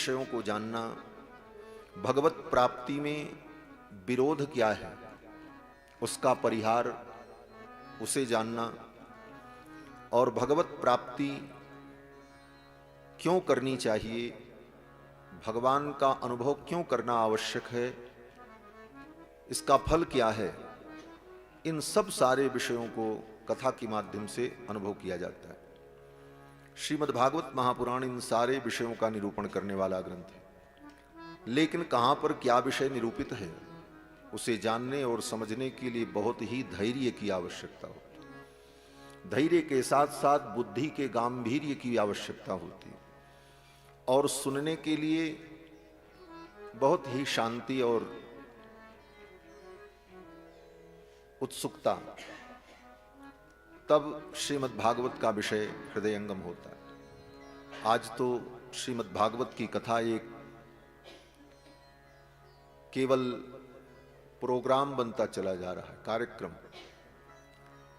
विषयों को जानना, भगवत प्राप्ति में विरोध क्या है उसका परिहार, उसे जानना, और भगवत प्राप्ति क्यों करनी चाहिए, भगवान का अनुभव क्यों करना आवश्यक है, इसका फल क्या है, इन सब सारे विषयों को कथा के माध्यम से अनुभव किया जाता है। श्रीमद् भागवत महापुराण इन सारे विषयों का निरूपण करने वाला ग्रंथ है। लेकिन कहाँ पर क्या विषय निरूपित है, उसे जानने और समझने के लिए बहुत ही धैर्य की आवश्यकता होती है। धैर्य के साथ साथ बुद्धि के गांभीर्य की आवश्यकता होती है, और सुनने के लिए बहुत ही शांति और उत्सुकता, तब श्रीमद् भागवत का विषय हृदयंगम होता है। आज तो श्रीमद् भागवत की कथा एक केवल प्रोग्राम बनता चला जा रहा है, कार्यक्रम,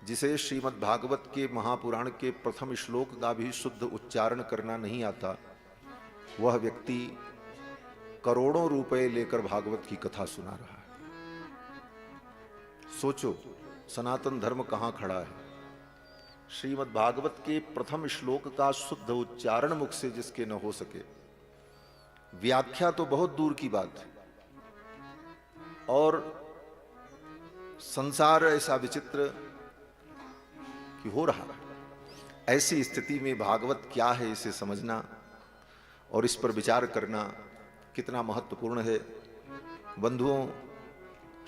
जिसे श्रीमद् भागवत के महापुराण के प्रथम श्लोक का भी शुद्ध उच्चारण करना नहीं आता, वह व्यक्ति करोड़ों रुपए लेकर भागवत की कथा सुना रहा है। सोचो सनातन धर्म कहां खड़ा है। श्रीमद् भागवत के प्रथम श्लोक का शुद्ध उच्चारण मुख से जिसके न हो सके, व्याख्या तो बहुत दूर की बात है। और संसार ऐसा विचित्र कि हो रहा है। ऐसी स्थिति में भागवत क्या है इसे समझना और इस पर विचार करना कितना महत्वपूर्ण है। बंधुओं,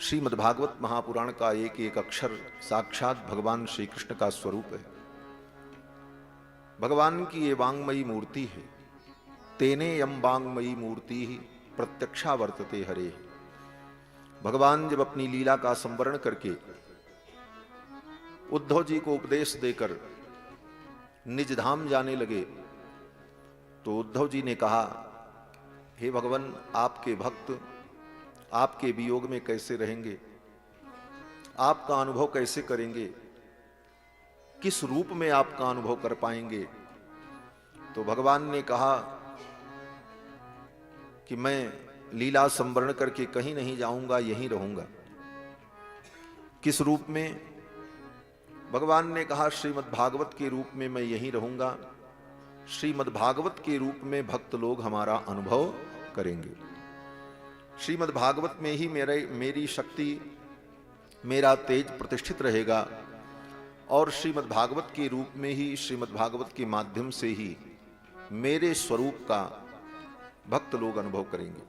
श्रीमद् भागवत महापुराण का एक एक अक्षर साक्षात भगवान श्री कृष्ण का स्वरूप है। भगवान की ये वांगमयी मूर्ति है। तेने यम वांगमयी मूर्ति ही प्रत्यक्षा वर्तते हरे। भगवान जब अपनी लीला का संवरण करके उद्धव जी को उपदेश देकर निज धाम जाने लगे, तो उद्धव जी ने कहा, हे भगवान, आपके भक्त आपके वियोग में कैसे रहेंगे, आपका अनुभव कैसे करेंगे, किस रूप में आपका अनुभव कर पाएंगे। तो भगवान ने कहा कि मैं लीला संवरण करके कहीं नहीं जाऊंगा, यहीं रहूंगा। किस रूप में? भगवान ने कहा, श्रीमद् भागवत के रूप में मैं यहीं रहूंगा। श्रीमद् भागवत के रूप में भक्त लोग हमारा अनुभव करेंगे। श्रीमद् भागवत में ही मेरी शक्ति, मेरा तेज प्रतिष्ठित रहेगा, और श्रीमद् भागवत के रूप में ही, श्रीमद् भागवत के माध्यम से ही मेरे स्वरूप का भक्त लोग अनुभव करेंगे।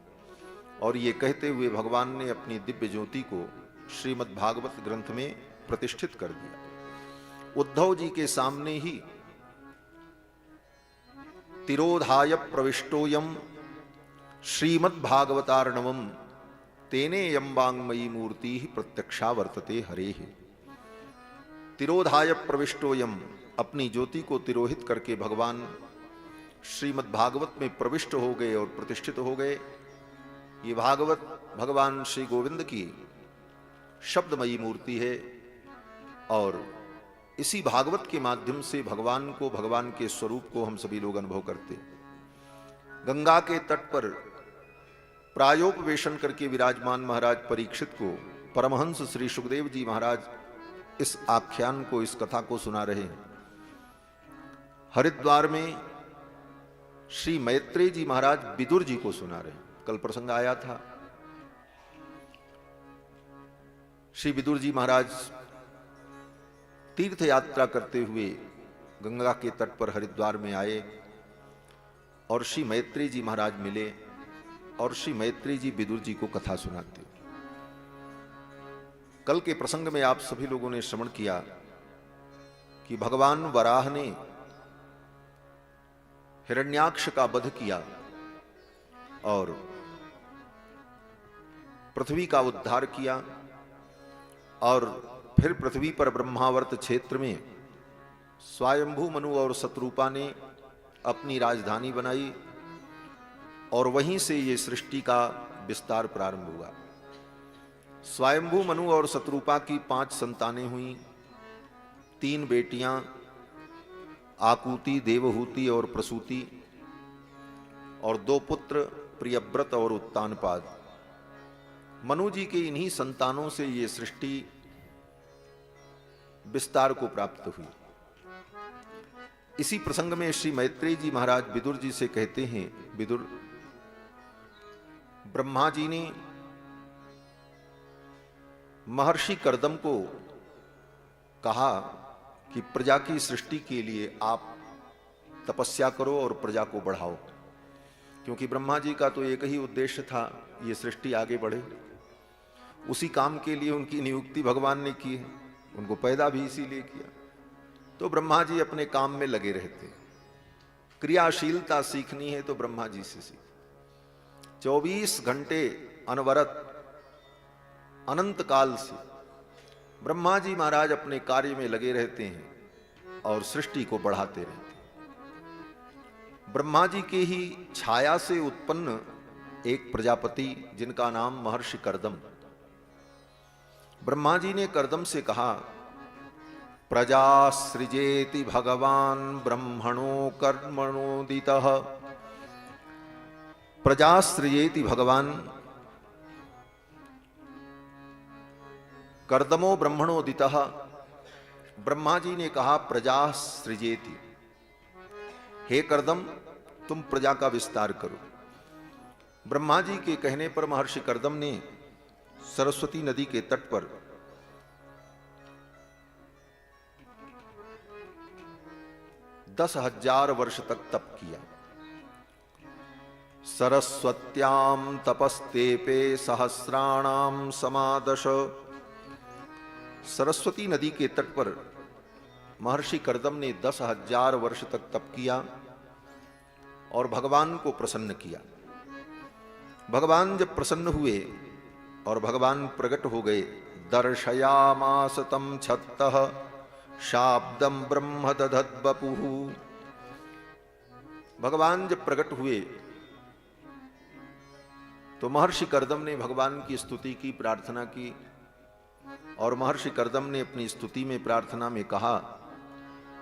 और ये कहते हुए भगवान ने अपनी दिव्य ज्योति को श्रीमद् भागवत ग्रंथ में प्रतिष्ठित कर दिया। उद्धव जी के सामने ही तिरोधाय प्रविष्टोयम श्रीमद् भागवतार्णवम तेने यम वांगमयी मूर्ति ही प्रत्यक्षा वर्तते हरे। तिरोधाय प्रविष्टोयम, अपनी ज्योति को तिरोहित करके भगवान श्रीमद् भागवत में प्रविष्ट हो गए और प्रतिष्ठित हो गए। ये भागवत भगवान श्री गोविंद की शब्दमयी मूर्ति है, और इसी भागवत के माध्यम से भगवान को, भगवान के स्वरूप को हम सभी लोग अनुभव करते। गंगा के तट पर प्रायोपवेशन करके विराजमान महाराज परीक्षित को परमहंस श्री सुखदेव जी महाराज इस आख्यान को, इस कथा को सुना रहे हैं। हरिद्वार में श्री मैत्रेय जी महाराज विदुर जी को सुना रहे हैं। कल प्रसंग आया था, श्री विदुर जी महाराज तीर्थ यात्रा करते हुए गंगा के तट पर हरिद्वार में आए, और श्री मैत्रेय जी महाराज मिले, और श्री मैत्रेय जी विदुर जी को कथा सुनाते। कल के प्रसंग में आप सभी लोगों ने श्रवण किया कि भगवान वराह ने हिरण्याक्ष का वध किया और पृथ्वी का उद्धार किया, और फिर पृथ्वी पर ब्रह्मावर्त क्षेत्र में स्वयंभू मनु और शतरूपा ने अपनी राजधानी बनाई, और वहीं से ये सृष्टि का विस्तार प्रारंभ हुआ। स्वयंभू मनु और शतरूपा की 5 संतानें हुई, 3 बेटियां आकुति, देवहूति और प्रसूति, और 2 पुत्र प्रियव्रत और उत्तानपाद। मनु जी के इन्हीं संतानों से ये सृष्टि विस्तार को प्राप्त हुई। इसी प्रसंग में श्री मैत्रेय जी महाराज विदुर जी से कहते हैं, विदुर, ब्रह्मा जी ने महर्षि कर्दम को कहा कि प्रजा की सृष्टि के लिए आप तपस्या करो और प्रजा को बढ़ाओ, क्योंकि ब्रह्मा जी का तो एक ही उद्देश्य था, ये सृष्टि आगे बढ़े। उसी काम के लिए उनकी नियुक्ति भगवान ने की है, उनको पैदा भी इसीलिए किया। तो ब्रह्मा जी अपने काम में लगे रहते। क्रियाशीलता सीखनी है तो ब्रह्मा जी से सीख। 24 घंटे अनवरत अनंत काल से ब्रह्मा जी महाराज अपने कार्य में लगे रहते हैं और सृष्टि को बढ़ाते रहते हैं। ब्रह्मा जी के ही छाया से उत्पन्न एक प्रजापति जिनका नाम महर्षि कर्दम। ब्रह्मा जी ने कर्दम से कहा, प्रजा सृजेति भगवान ब्रह्मणो कर्मणोदितः। प्रजा सृजेति भगवान कर्दमो ब्रह्मणोदितः। ब्रह्मा जी ने कहा, प्रजा सृजेति, हे कर्दम तुम प्रजा का विस्तार करो। ब्रह्मा जी के कहने पर महर्षि कर्दम ने सरस्वती नदी के तट पर 10,000 वर्ष तक तप किया। सरस्वत्याम तपस्तेपे सहस्राणाम समादश। सरस्वती नदी के तट पर महर्षि कर्दम ने 10,000 वर्ष तक तप किया और भगवान को प्रसन्न किया। भगवान जब प्रसन्न हुए और भगवान प्रकट हो गए, दर्शयामास तम छत्तः शाब्दम ब्रह्म दधद्वपुः। भगवान जब प्रकट हुए तो महर्षि कर्दम ने भगवान की स्तुति की, प्रार्थना की, और महर्षि कर्दम ने अपनी स्तुति में, प्रार्थना में कहा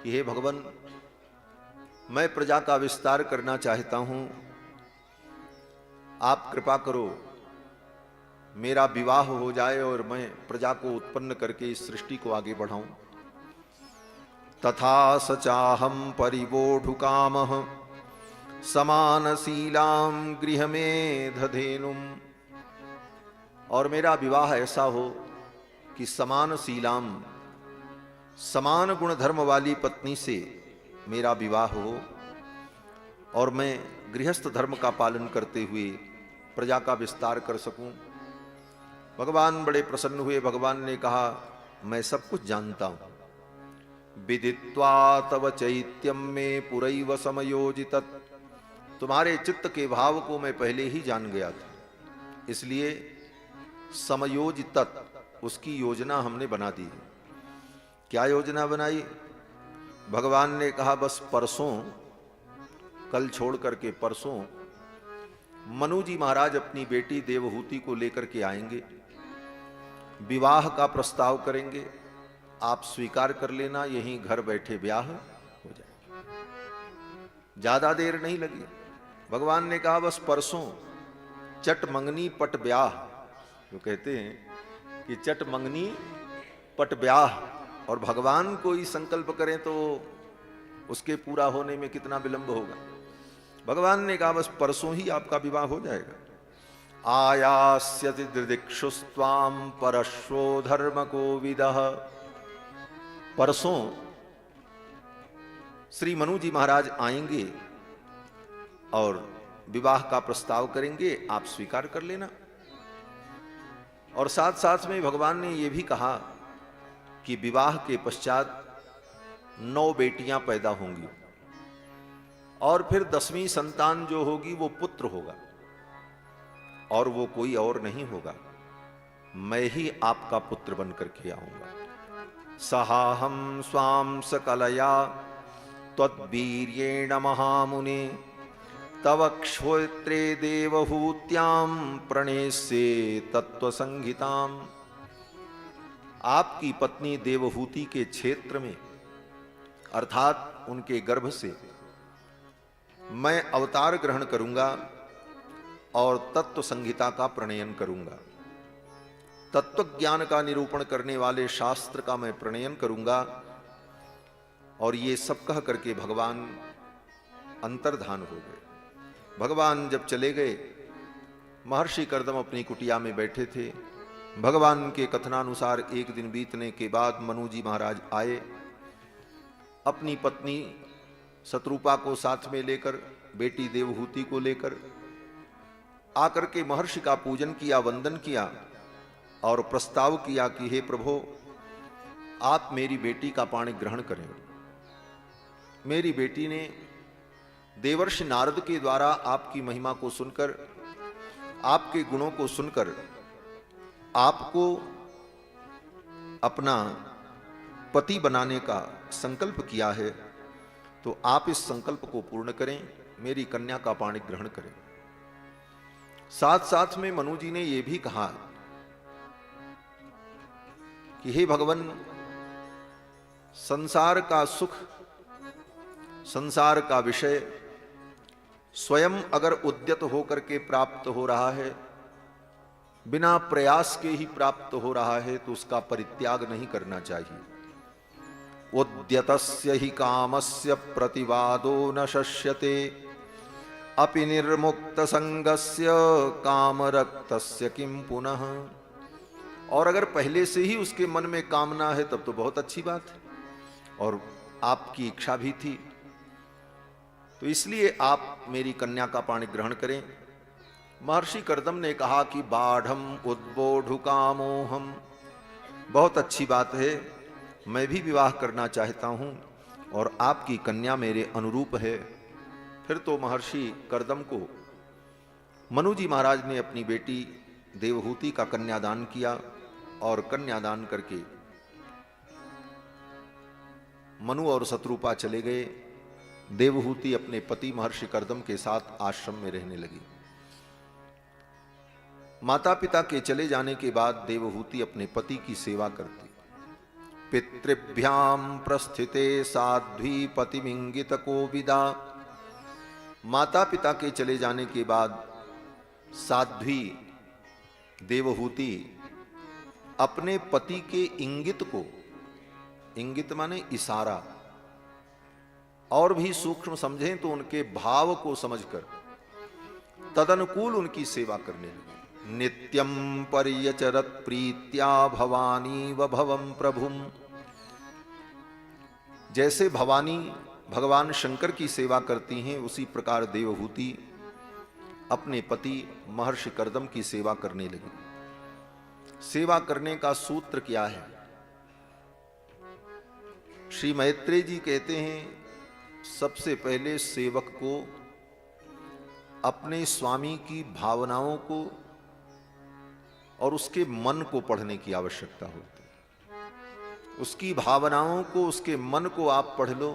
कि हे भगवान, मैं प्रजा का विस्तार करना चाहता हूं, आप कृपा करो, मेरा विवाह हो जाए और मैं प्रजा को उत्पन्न करके इस सृष्टि को आगे बढ़ाऊं। तथा सचाहम परिवोढुकामः समानशीलां गृहमेधधेनुम्। और मेरा विवाह ऐसा हो कि समानशीलाम, समान गुण धर्म वाली पत्नी से मेरा विवाह हो और मैं गृहस्थ धर्म का पालन करते हुए प्रजा का विस्तार कर सकूं। भगवान बड़े प्रसन्न हुए। भगवान ने कहा, मैं सब कुछ जानता हूं। विदित्वा तव चैत्यम में पुरैव समयोजितत्। तुम्हारे चित्त के भाव को मैं पहले ही जान गया था, इसलिए समयोजितत्, उसकी योजना हमने बना दी है। क्या योजना बनाई? भगवान ने कहा, बस परसों, कल छोड़ करके परसों मनु जी महाराज अपनी बेटी देवहूति को लेकर के आएंगे, विवाह का प्रस्ताव करेंगे, आप स्वीकार कर लेना, यहीं घर बैठे ब्याह हो जाएगा। ज्यादा देर नहीं लगी। भगवान ने कहा, बस परसों चट मंगनी पट ब्याह, जो कहते हैं कि चट मंगनी पट ब्याह, और भगवान कोई संकल्प करें तो उसके पूरा होने में कितना विलंब होगा। भगवान ने कहा, बस परसों ही आपका विवाह हो जाएगा। आयास्यति दिदिक्षुस्त्वाम परश्वो धर्म कोविदः। परसों श्री मनु जी महाराज आएंगे और विवाह का प्रस्ताव करेंगे, आप स्वीकार कर लेना। और साथ साथ में भगवान ने यह भी कहा कि विवाह के पश्चात 9 बेटियां पैदा होंगी और फिर 10वीं संतान जो होगी वो पुत्र होगा, और वो कोई और नहीं होगा, मैं ही आपका पुत्र बनकर के आऊंगा। सहाहम स्वाम सकलया त्वद्वीर्येण महामुने तव क्षोत्रे देवहूत्याम प्रणेस्ये तत्व संहिताम। आपकी पत्नी देवहूति के क्षेत्र में, अर्थात उनके गर्भ से मैं अवतार ग्रहण करूंगा और तत्व संहिता का प्रणयन करूंगा। तत्व ज्ञान का निरूपण करने वाले शास्त्र का मैं प्रणयन करूंगा। और ये सब कह करके भगवान अंतर्धान हो गए। भगवान जब चले गए, महर्षि कर्दम अपनी कुटिया में बैठे थे। भगवान के कथनानुसार एक दिन बीतने के बाद मनु जी महाराज आए। अपनी पत्नी शत्रुपा को साथ में लेकर, बेटी देवहूति को लेकर आकर के महर्षि का पूजन किया, वंदन किया और प्रस्ताव किया कि हे प्रभु, आप मेरी बेटी का पाणी ग्रहण करें। मेरी बेटी ने देवर्षि नारद के द्वारा आपकी महिमा को सुनकर, आपके गुणों को सुनकर आपको अपना पति बनाने का संकल्प किया है, तो आप इस संकल्प को पूर्ण करें, मेरी कन्या का पाणी ग्रहण करें। साथ साथ में मनु जी ने यह भी कहा कि हे भगवान, संसार का सुख, संसार का विषय स्वयं अगर उद्यत होकर के प्राप्त हो रहा है, बिना प्रयास के ही प्राप्त हो रहा है, तो उसका परित्याग नहीं करना चाहिए। उद्यतस्य ही कामस्य प्रतिवादो न शश्यते, अपि निर्मुक्त संगस्य कामरक्तस्य किम पुनः। और अगर पहले से ही उसके मन में कामना है तब तो बहुत अच्छी बात है, और आपकी इच्छा भी थी, तो इसलिए आप मेरी कन्या का पाणी ग्रहण करें। महर्षि कर्दम ने कहा कि बाढ़म उद्बोधु कामोहम, बहुत अच्छी बात है, मैं भी विवाह करना चाहता हूं और आपकी कन्या मेरे अनुरूप है। फिर तो महर्षि कर्दम को मनु जी महाराज ने अपनी बेटी देवहूति का कन्यादान किया, और कन्यादान करके मनु और शत्रुपा चले गए। देवहूति अपने पति महर्षि कर्दम के साथ आश्रम में रहने लगी। माता पिता के चले जाने के बाद देवहूति अपने पति की सेवा करती। पितृभ्याम प्रस्थिते साध्वी पतिमिंगित कोविदा, माता पिता के चले जाने के बाद साध्वी देवहूति अपने पति के इंगित को, इंगित माने इशारा, और भी सूक्ष्म समझें तो उनके भाव को समझकर तदनुकूल उनकी सेवा करने लगी। नित्यम पर्यचरत प्रीत्या भवानी व भवम प्रभुम, जैसे भवानी भगवान शंकर की सेवा करती हैं, उसी प्रकार देवहूति अपने पति महर्षि कर्दम की सेवा करने लगी। सेवा करने का सूत्र क्या है? श्री मैत्रेय जी कहते हैं, सबसे पहले सेवक को अपने स्वामी की भावनाओं को और उसके मन को पढ़ने की आवश्यकता होती है। उसकी भावनाओं को, उसके मन को आप पढ़ लो,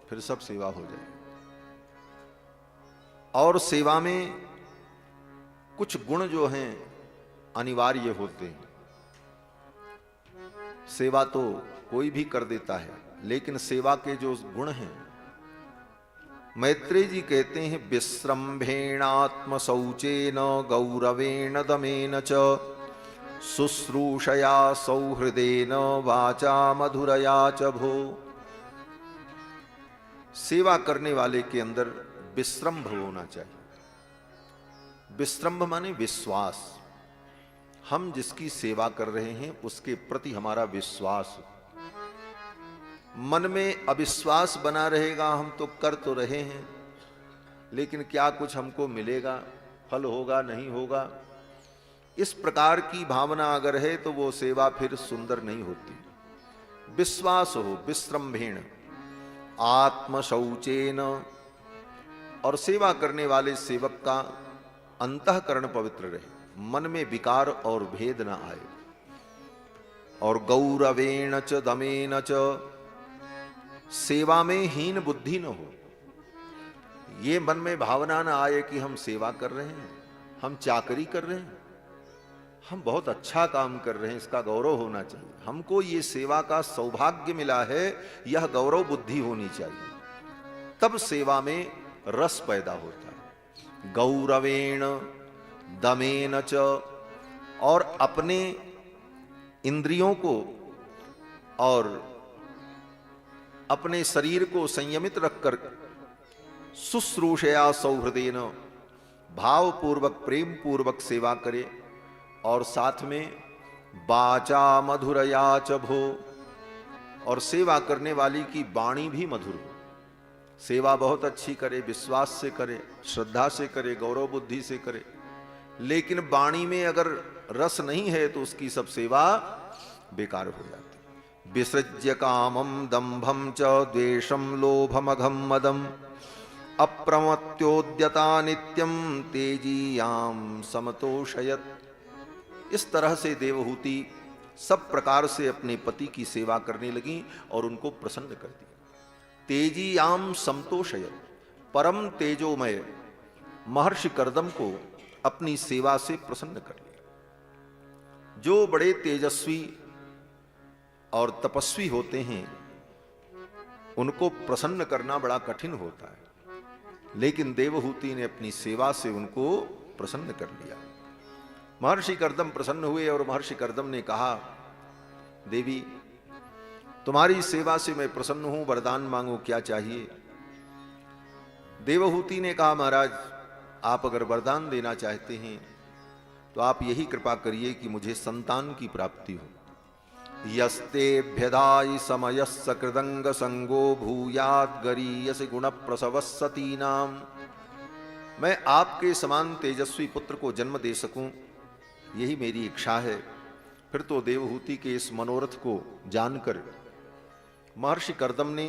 फिर सब सेवा हो जाए। और सेवा में कुछ गुण जो हैं अनिवार्य होते हैं। सेवा तो कोई भी कर देता है, लेकिन सेवा के जो गुण हैं, मैत्रेय जी कहते हैं, विश्रम्भेणात्म शौचेन गौरवेण दमेन च शुश्रूषया सौहृदेन वाचा मधुरया च भो। सेवा करने वाले के अंदर विश्रम्भ होना चाहिए। विश्रम्भ माने विश्वास। हम जिसकी सेवा कर रहे हैं उसके प्रति हमारा विश्वास। मन में अविश्वास बना रहेगा, हम तो कर तो रहे हैं, लेकिन क्या कुछ हमको मिलेगा, फल होगा नहीं होगा, इस प्रकार की भावना अगर है तो वो सेवा फिर सुंदर नहीं होती। विश्वास हो, विश्रम्भेण आत्म शौचेन, और सेवा करने वाले सेवक का अंतःकरण पवित्र रहे, मन में विकार और भेद न आए। और गौरवेण च दमेन च, सेवा में हीन बुद्धि न हो। ये मन में भावना न आए कि हम सेवा कर रहे हैं, हम चाकरी कर रहे हैं, हम बहुत अच्छा काम कर रहे हैं, इसका गौरव होना चाहिए। हमको ये सेवा का सौभाग्य मिला है, यह गौरव बुद्धि होनी चाहिए। तब सेवा में रस पैदा होता है। गौरवेण दमेन च, और अपने इंद्रियों को और अपने शरीर को संयमित रखकर शुश्रूषया सौहृदेन, भावपूर्वक प्रेम पूर्वक सेवा करे, और साथ में वाचा मधुरया च भो, और सेवा करने वाली की वाणी भी मधुर हो। सेवा बहुत अच्छी करे, विश्वास से करे, श्रद्धा से करे, गौरव बुद्धि से करे, लेकिन वाणी में अगर रस नहीं है तो उसकी सब सेवा बेकार हो जाती। विसृज्य कामम दंभम च द्वेषम लोभमघम मदम अप्रमत्योद्यता नित्यम तेजीयाम समतोषयत। इस तरह से देवहूति सब प्रकार से अपने पति की सेवा करने लगी और उनको प्रसन्न कर दिया। तेजीयाम समतोषयत, परम तेजोमय महर्षि कर्दम को अपनी सेवा से प्रसन्न कर लिया। जो बड़े तेजस्वी और तपस्वी होते हैं उनको प्रसन्न करना बड़ा कठिन होता है, लेकिन देवहूति ने अपनी सेवा से उनको प्रसन्न कर लिया। महर्षि कर्दम प्रसन्न हुए और महर्षि कर्दम ने कहा, देवी तुम्हारी सेवा से मैं प्रसन्न हूं, वरदान मांगो, क्या चाहिए। देवहूति ने कहा, महाराज आप अगर वरदान देना चाहते हैं तो आप यही कृपा करिए कि मुझे संतान की प्राप्ति हो। यस्तेभ्यदायि समयस्स कृदंग संगो भूयाद गरीयस गुण प्रसवस्सतीनाम, मैं आपके समान तेजस्वी पुत्र को जन्म दे सकूं, यही मेरी इच्छा है। फिर तो देवहूति के इस मनोरथ को जानकर महर्षि कर्दम ने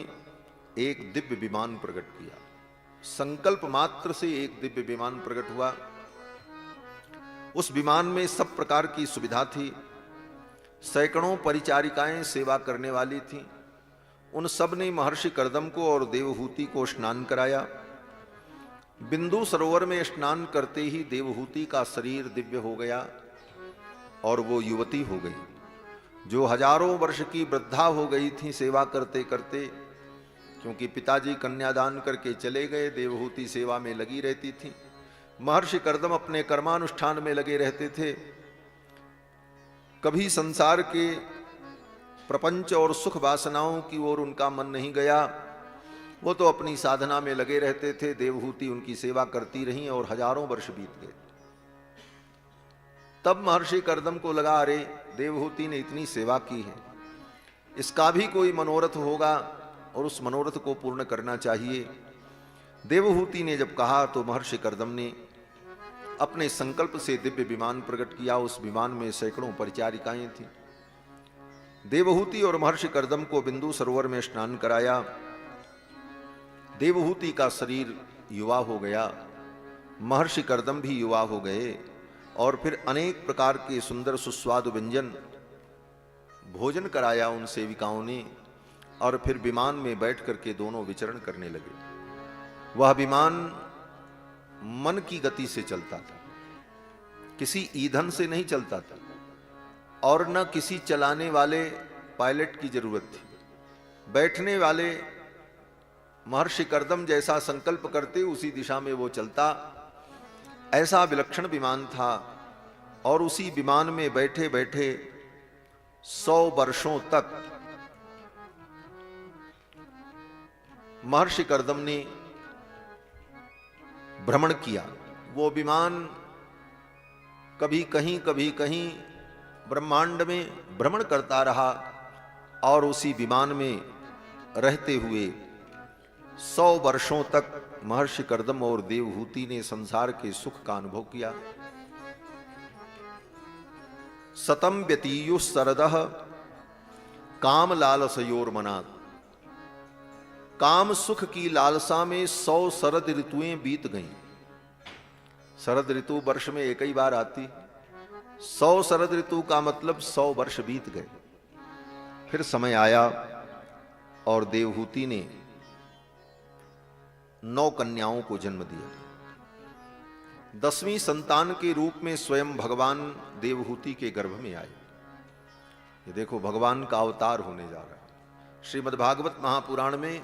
एक दिव्य विमान प्रकट किया। संकल्प मात्र से एक दिव्य विमान प्रकट हुआ। उस विमान में सब प्रकार की सुविधा थी। सैकड़ों परिचारिकाएं सेवा करने वाली थीं। उन सब ने महर्षि कर्दम को और देवहूति को स्नान कराया। बिंदु सरोवर में स्नान करते ही देवहूति का शरीर दिव्य हो गया और वो युवती हो गई। जो हजारों वर्ष की वृद्धा हो गई थी सेवा करते करते, क्योंकि पिताजी कन्यादान करके चले गए, देवहूति सेवा में लगी रहती थी। महर्षि कर्दम अपने कर्मानुष्ठान में लगे रहते थे। कभी संसार के प्रपंच और सुख वासनाओं की ओर उनका मन नहीं गया। वो तो अपनी साधना में लगे रहते थे। देवहूति उनकी सेवा करती रहीं और हजारों वर्ष बीत गए। तब महर्षि कर्दम को लगा, अरे देवहूति ने इतनी सेवा की है, इसका भी कोई मनोरथ होगा और उस मनोरथ को पूर्ण करना चाहिए। देवहूति ने जब कहा तो महर्षि कर्दम ने अपने संकल्प से दिव्य विमान प्रकट किया। उस विमान में सैकड़ों परिचारिकाएं थीं। देवहूति और महर्षि कर्दम को बिंदु सरोवर में स्नान कराया। देवहूति का शरीर युवा हो गया, महर्षि कर्दम भी युवा हो गए, और फिर अनेक प्रकार के सुंदर सुस्वादु व्यंजन भोजन कराया उन सेविकाओं ने, और फिर विमान में बैठ करके दोनों विचरण करने लगे। वह विमान मन की गति से चलता था, किसी ईंधन से नहीं चलता था, और न किसी चलाने वाले पायलट की जरूरत थी। बैठने वाले महर्षि कर्दम जैसा संकल्प करते उसी दिशा में वो चलता। ऐसा विलक्षण विमान था, और उसी विमान में बैठे बैठे 100 वर्षों तक महर्षि कर्दम ने भ्रमण किया। वो विमान कभी कहीं ब्रह्मांड में भ्रमण करता रहा, और उसी विमान में रहते हुए 100 वर्षों तक महर्षि कर्दम और देवहूति ने संसार के सुख का अनुभव किया। सतम व्यतीयु सरदः काम लालसयोर्मनात्, काम सुख की लालसा में 100 शरद ऋतुएं बीत गईं। शरद ऋतु वर्ष में एक ही बार आती। 100 शरद ऋतु का मतलब 100 वर्ष बीत गए। फिर समय आया और देवहूति ने 9 कन्याओं को जन्म दिया। 10वीं संतान के रूप में स्वयं भगवान देवहूति के गर्भ में आए। ये देखो, भगवान का अवतार होने जा रहा है। श्रीमद् भागवत महापुराण में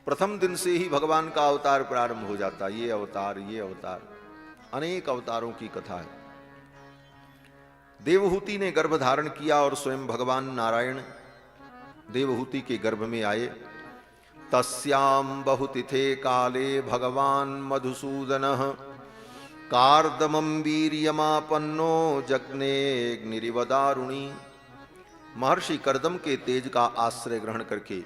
प्रथम दिन से ही भगवान का अवतार प्रारंभ हो जाता। ये अवतार, ये अवतार, अनेक अवतारों की कथा है। देवहूति ने गर्भ धारण किया और स्वयं भगवान नारायण देवहूति के गर्भ में आए। तस्याम बहुतिथे काले भगवान मधुसूदनः कार्दमं वीर्यमापन्नो जग्नेऽग्निरिवदारुणी। महर्षि कर्दम के तेज का आश्रय ग्रहण करके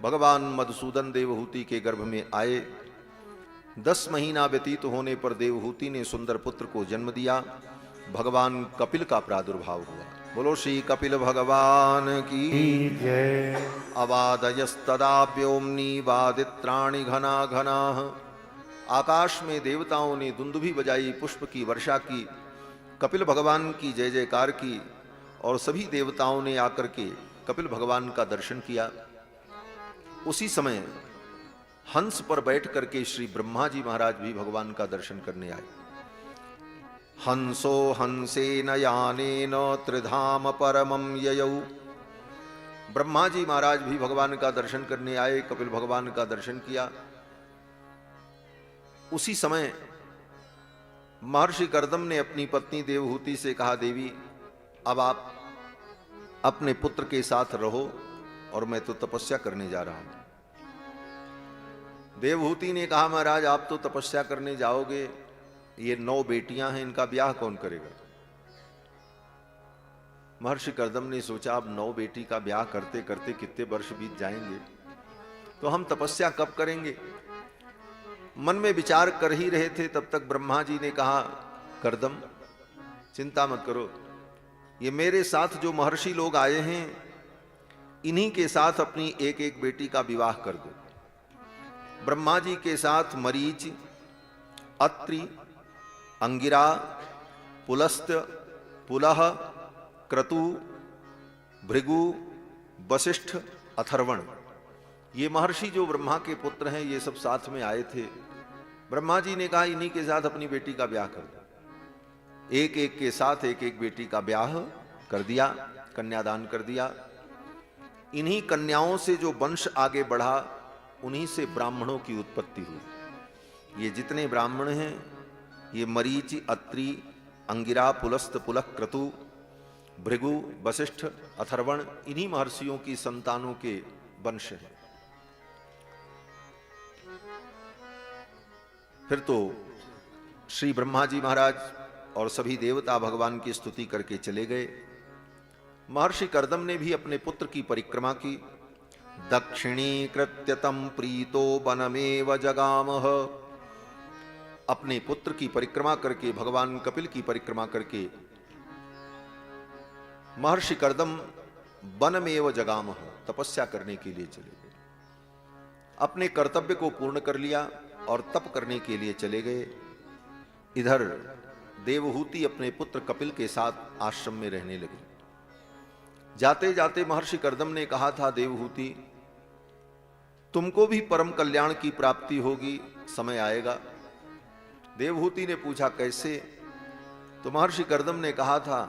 भगवान मधुसूदन देवहूति के गर्भ में आए। 10 महीना व्यतीत होने पर देवहूति ने सुंदर पुत्र को जन्म दिया। भगवान कपिल का प्रादुर्भाव हुआ। बोलो श्री कपिल भगवान की जय। अवादयस्तदा व्योम्नि वादित्राणि घना घना। आकाश में देवताओं ने दुंदुभी बजाई, पुष्प की वर्षा की, कपिल भगवान की जय जयकार की और सभी देवताओं ने आकर के कपिल भगवान का दर्शन किया। उसी समय हंस पर बैठ करके श्री ब्रह्मा जी महाराज भी भगवान का दर्शन करने आए। हंसो हंसेन यानेन त्रिधाम परमं ययौ। ब्रह्मा जी महाराज भी भगवान का दर्शन करने आए, कपिल भगवान का दर्शन किया। उसी समय महर्षि कर्दम ने अपनी पत्नी देवहूति से कहा, देवी अब आप अपने पुत्र के साथ रहो और मैं तो तपस्या करने जा रहा हूं। देवहूति ने कहा, महाराज आप तो तपस्या करने जाओगे, ये 9 बेटियां हैं, इनका ब्याह कौन करेगा। महर्षि कर्दम ने सोचा अब 9 बेटी का ब्याह करते करते कितने वर्ष बीत जाएंगे, तो हम तपस्या कब करेंगे। मन में विचार कर ही रहे थे, तब तक ब्रह्मा जी ने कहा, कर्दम चिंता मत करो, ये मेरे साथ जो महर्षि लोग आए हैं इन्हीं के साथ अपनी एक एक बेटी का विवाह कर दो। ब्रह्मा जी के साथ मरीच, अत्रि, अंगिरा, पुलस्त, पुलह, क्रतु, भृगु, वशिष्ठ, अथर्वण, ये महर्षि जो ब्रह्मा के पुत्र हैं ये सब साथ में आए थे। ब्रह्मा जी ने कहा इन्हीं के साथ अपनी बेटी का ब्याह कर दो। एक एक के साथ एक एक बेटी का ब्याह कर दिया, कन्यादान कर दिया। इन्हीं कन्याओं से जो वंश आगे बढ़ा उन्हीं से ब्राह्मणों की उत्पत्ति हुई। ये जितने ब्राह्मण हैं ये मरीचि, अत्रि, अंगिरा, पुलस्त, पुलह, क्रतु, भृगु, वशिष्ठ, अथर्वण, इन्हीं महर्षियों की संतानों के वंश हैं। फिर तो श्री ब्रह्मा जी महाराज और सभी देवता भगवान की स्तुति करके चले गए। महर्षि कर्दम ने भी अपने पुत्र की परिक्रमा की। दक्षिणीकृत्य तं प्रीतो वनमेव जगामः। अपने पुत्र की परिक्रमा करके, भगवान कपिल की परिक्रमा करके महर्षि कर्दम वनमेव जगामः, तपस्या करने के लिए चले गए। अपने कर्तव्य को पूर्ण कर लिया और तप करने के लिए चले गए। इधर देवहूति अपने पुत्र कपिल के साथ आश्रम में रहने लगी। जाते जाते महर्षि कर्दम ने कहा था, देवहूति तुमको भी परम कल्याण की प्राप्ति होगी, समय आएगा। देवहूति ने पूछा कैसे, तो महर्षि कर्दम ने कहा था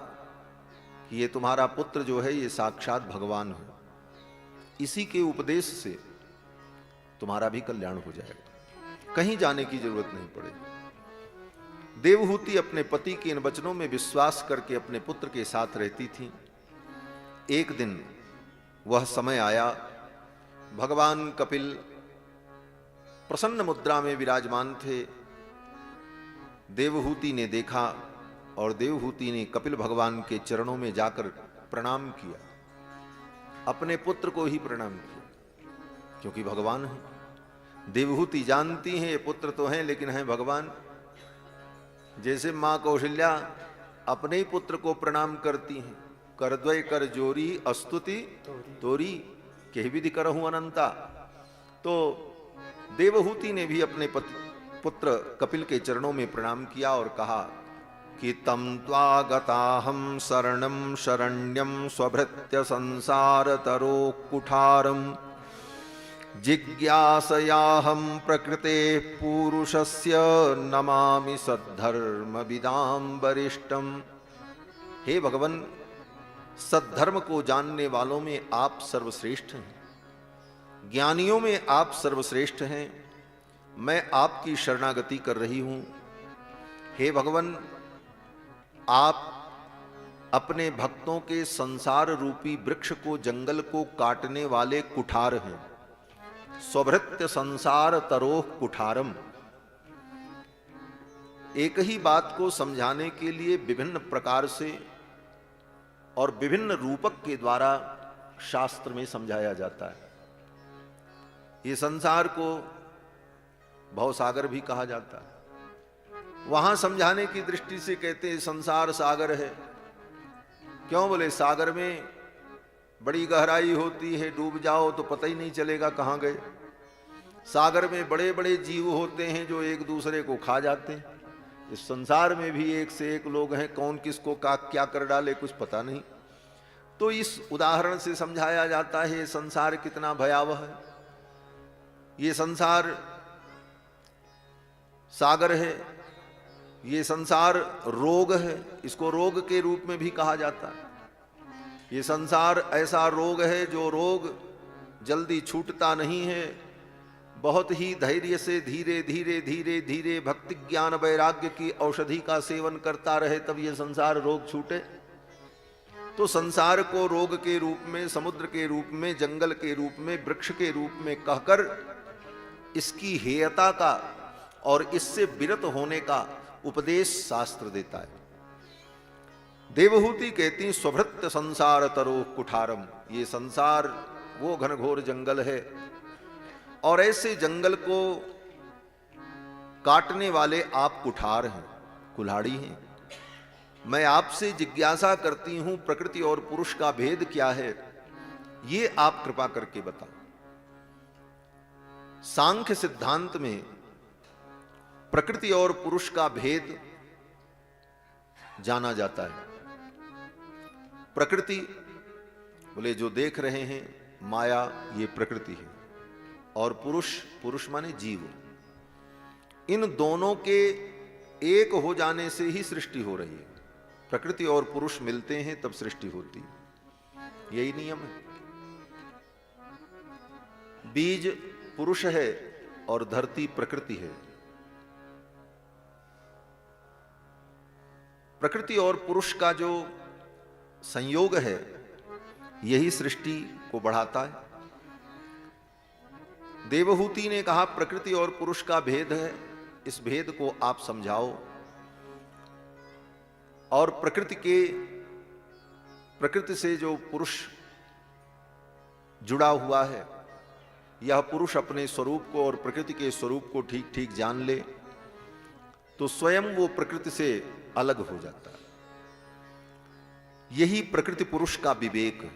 कि ये तुम्हारा पुत्र जो है ये साक्षात भगवान है, इसी के उपदेश से तुम्हारा भी कल्याण हो जाएगा, कहीं जाने की जरूरत नहीं पड़ेगी। देवहूति अपने पति के इन वचनों में विश्वास करके अपने पुत्र के साथ रहती थी। एक दिन वह समय आया, भगवान कपिल प्रसन्न मुद्रा में विराजमान थे। देवहूति ने देखा और देवहूति ने कपिल भगवान के चरणों में जाकर प्रणाम किया, अपने पुत्र को ही प्रणाम किया, क्योंकि भगवान है। देवहूति जानती हैं ये पुत्र तो हैं लेकिन हैं भगवान। जैसे मां कौशल्या अपने ही पुत्र को प्रणाम करती हैं, करद्वय कर जोरी अस्तुति तोरी कह विधि करहूं अनंता। तो देवहूति ने भी अपने पुत्र कपिल के चरणों में प्रणाम किया और कहा कि तम त्वागताहं शरणं शरण्यं स्वभृत्य संसार तरो कुठारम जिज्ञासयाहं प्रकृते पुरुषस्य नमामि सद्धर्म विदाम वरिष्ठम। हे भगवान, सद्धर्म को जानने वालों में आप सर्वश्रेष्ठ हैं। ज्ञानियों में आप सर्वश्रेष्ठ हैं, मैं आपकी शरणागति कर रही हूं। हे भगवान, आप अपने भक्तों के संसार रूपी वृक्ष को, जंगल को काटने वाले कुठार हैं। स्वभृत्य संसार तरोह कुठारम। एक ही बात को समझाने के लिए विभिन्न प्रकार से और विभिन्न रूपक के द्वारा शास्त्र में समझाया जाता है। ये संसार को भवसागर भी कहा जाता है। वहां समझाने की दृष्टि से कहते हैं संसार सागर है। क्यों? बोले सागर में बड़ी गहराई होती है, डूब जाओ तो पता ही नहीं चलेगा कहां गए। सागर में बड़े बड़े जीव होते हैं जो एक दूसरे को खा जाते हैं। इस संसार में भी एक से एक लोग हैं, कौन किसको क्या कर डाले कुछ पता नहीं। तो इस उदाहरण से समझाया जाता है ये संसार कितना भयावह है। ये संसार सागर है, ये संसार रोग है, इसको रोग के रूप में भी कहा जाता है। ये संसार ऐसा रोग है जो रोग जल्दी छूटता नहीं है, बहुत ही धैर्य से धीरे धीरे धीरे धीरे भक्ति ज्ञान वैराग्य की औषधि का सेवन करता रहे तब ये संसार रोग छूटे। तो संसार को रोग के रूप में, समुद्र के रूप में, जंगल के रूप में, वृक्ष के रूप में कहकर इसकी हेयता का और इससे विरत होने का उपदेश शास्त्र देता है। देवहूति कहती स्वभृत्य संसार तरो कुठारम। ये संसार वो घनघोर जंगल है और ऐसे जंगल को काटने वाले आप कुठार हैं, कुल्हाड़ी हैं। मैं आपसे जिज्ञासा करती हूं प्रकृति और पुरुष का भेद क्या है, ये आप कृपा करके बताओ। सांख्य सिद्धांत में प्रकृति और पुरुष का भेद जाना जाता है। प्रकृति बोले जो देख रहे हैं माया, ये प्रकृति है, और पुरुष, पुरुष माने जीव। इन दोनों के एक हो जाने से ही सृष्टि हो रही है। प्रकृति और पुरुष मिलते हैं तब सृष्टि होती है, यही नियम है। बीज पुरुष है और धरती प्रकृति है। प्रकृति और पुरुष का जो संयोग है यही सृष्टि को बढ़ाता है। देवहूति ने कहा प्रकृति और पुरुष का भेद है, इस भेद को आप समझाओ। और प्रकृति से जो पुरुष जुड़ा हुआ है, यह पुरुष अपने स्वरूप को और प्रकृति के स्वरूप को ठीक ठीक जान ले तो स्वयं वो प्रकृति से अलग हो जाता है। यही प्रकृति पुरुष का विवेक है।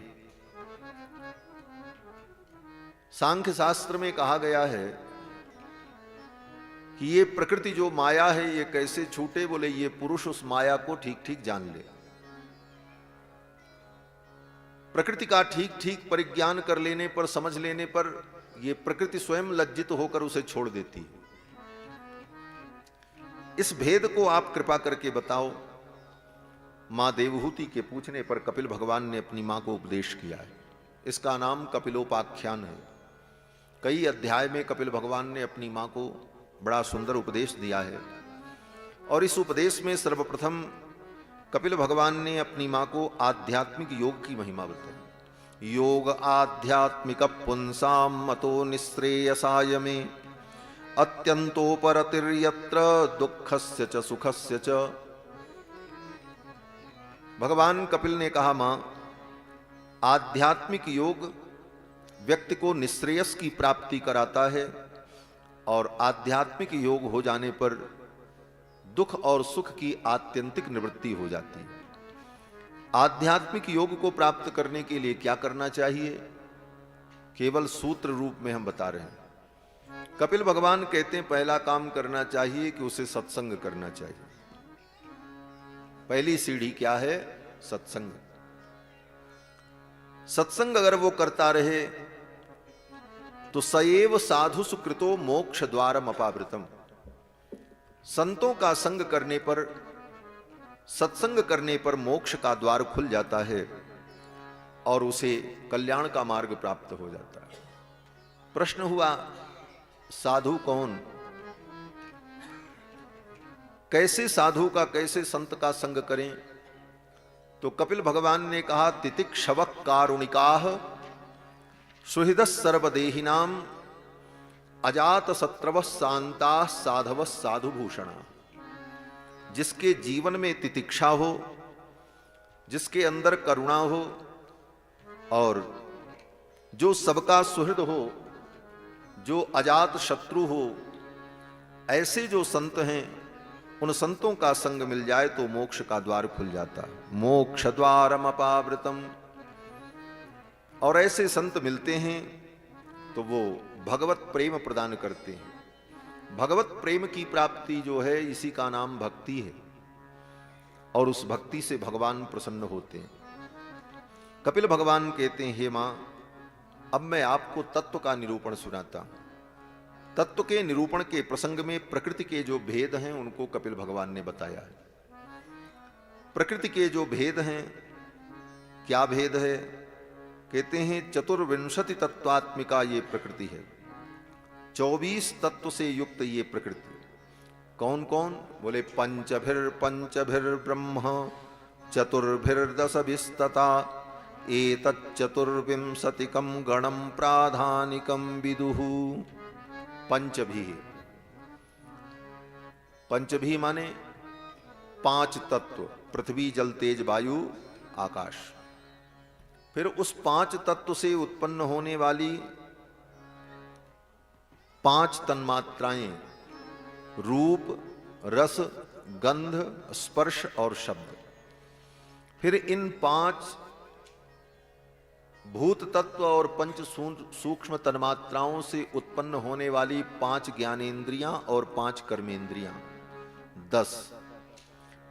सांख्य शास्त्र में कहा गया है कि ये प्रकृति जो माया है ये कैसे छूटे, बोले ये पुरुष उस माया को ठीक ठीक जान ले। प्रकृति का ठीक ठीक परिज्ञान कर लेने पर, समझ लेने पर ये प्रकृति स्वयं लज्जित होकर उसे छोड़ देती है। इस भेद को आप कृपा करके बताओ। मां देवहूति के पूछने पर कपिल भगवान ने अपनी मां को उपदेश किया है। इसका नाम कपिलोपाख्यान है। कई अध्याय में कपिल भगवान ने अपनी मां को बड़ा सुंदर उपदेश दिया है। और इस उपदेश में सर्वप्रथम कपिल भगवान ने अपनी मां को आध्यात्मिक योग की महिमा बताई। योग आध्यात्मिक पुंसाम मतो निश्रेयसाय में अत्यंतोपरतिर्यत्र दुःखस्य च सुखस्य च। भगवान कपिल ने कहा मां, आध्यात्मिक योग व्यक्ति को निश्रेयस की प्राप्ति कराता है और आध्यात्मिक योग हो जाने पर दुख और सुख की आत्यंतिक निवृत्ति हो जाती है। आध्यात्मिक योग को प्राप्त करने के लिए क्या करना चाहिए, केवल सूत्र रूप में हम बता रहे हैं। कपिल भगवान कहते हैं पहला काम करना चाहिए कि उसे सत्संग करना चाहिए। पहली सीढ़ी क्या है? सत्संग। सत्संग अगर वो करता रहे तो सएव साधु सुकृतो मोक्ष द्वारम अपावृतम। संतों का संग करने पर, सत्संग करने पर मोक्ष का द्वार खुल जाता है और उसे कल्याण का मार्ग प्राप्त हो जाता है। प्रश्न हुआ साधु कौन, कैसे साधु का, कैसे संत का संग करें? तो कपिल भगवान ने कहा तितिक्षवक कारुणिकाः सुहृदः सर्वदेहिनाम अजात शत्रवः शांताः साधवः साधुभूषणा। जिसके जीवन में तितिक्षा हो, जिसके अंदर करुणा हो और जो सबका सुहृद हो, जो अजात शत्रु हो, ऐसे जो संत हैं उन संतों का संग मिल जाए तो मोक्ष का द्वार खुल जाता है। मोक्ष द्वारम अपावृतम। और ऐसे संत मिलते हैं तो वो भगवत प्रेम प्रदान करते हैं। भगवत प्रेम की प्राप्ति जो है इसी का नाम भक्ति है और उस भक्ति से भगवान प्रसन्न होते हैं। कपिल भगवान कहते हैं हे मां, अब मैं आपको तत्व का निरूपण सुनाता हूं। तत्व के निरूपण के प्रसंग में प्रकृति के जो भेद हैं उनको कपिल भगवान ने बताया है। प्रकृति के जो भेद हैं, क्या भेद है? कहते हैं 24 तत्वात्मिका ये प्रकृति है, 24 तत्व से युक्त ये प्रकृति। कौन कौन? बोले पंचभिर ब्रह्म चतुर्भिर्दशभिस्तता एतच्चतुर्विंशतिकं गणं प्राधानिकं विदुः। पंचभी, पंचभी माने 5 तत्व, पृथ्वी जल तेज वायु आकाश। फिर उस 5 तत्व से उत्पन्न होने वाली 5 तन्मात्राएं, रूप, रस, गंध, स्पर्श और शब्द। फिर इन 5 भूत तत्व और 5 सूक्ष्म तन्मात्राओं से उत्पन्न होने वाली 5 ज्ञानेन्द्रियां और 5 कर्मेंद्रियां, 10।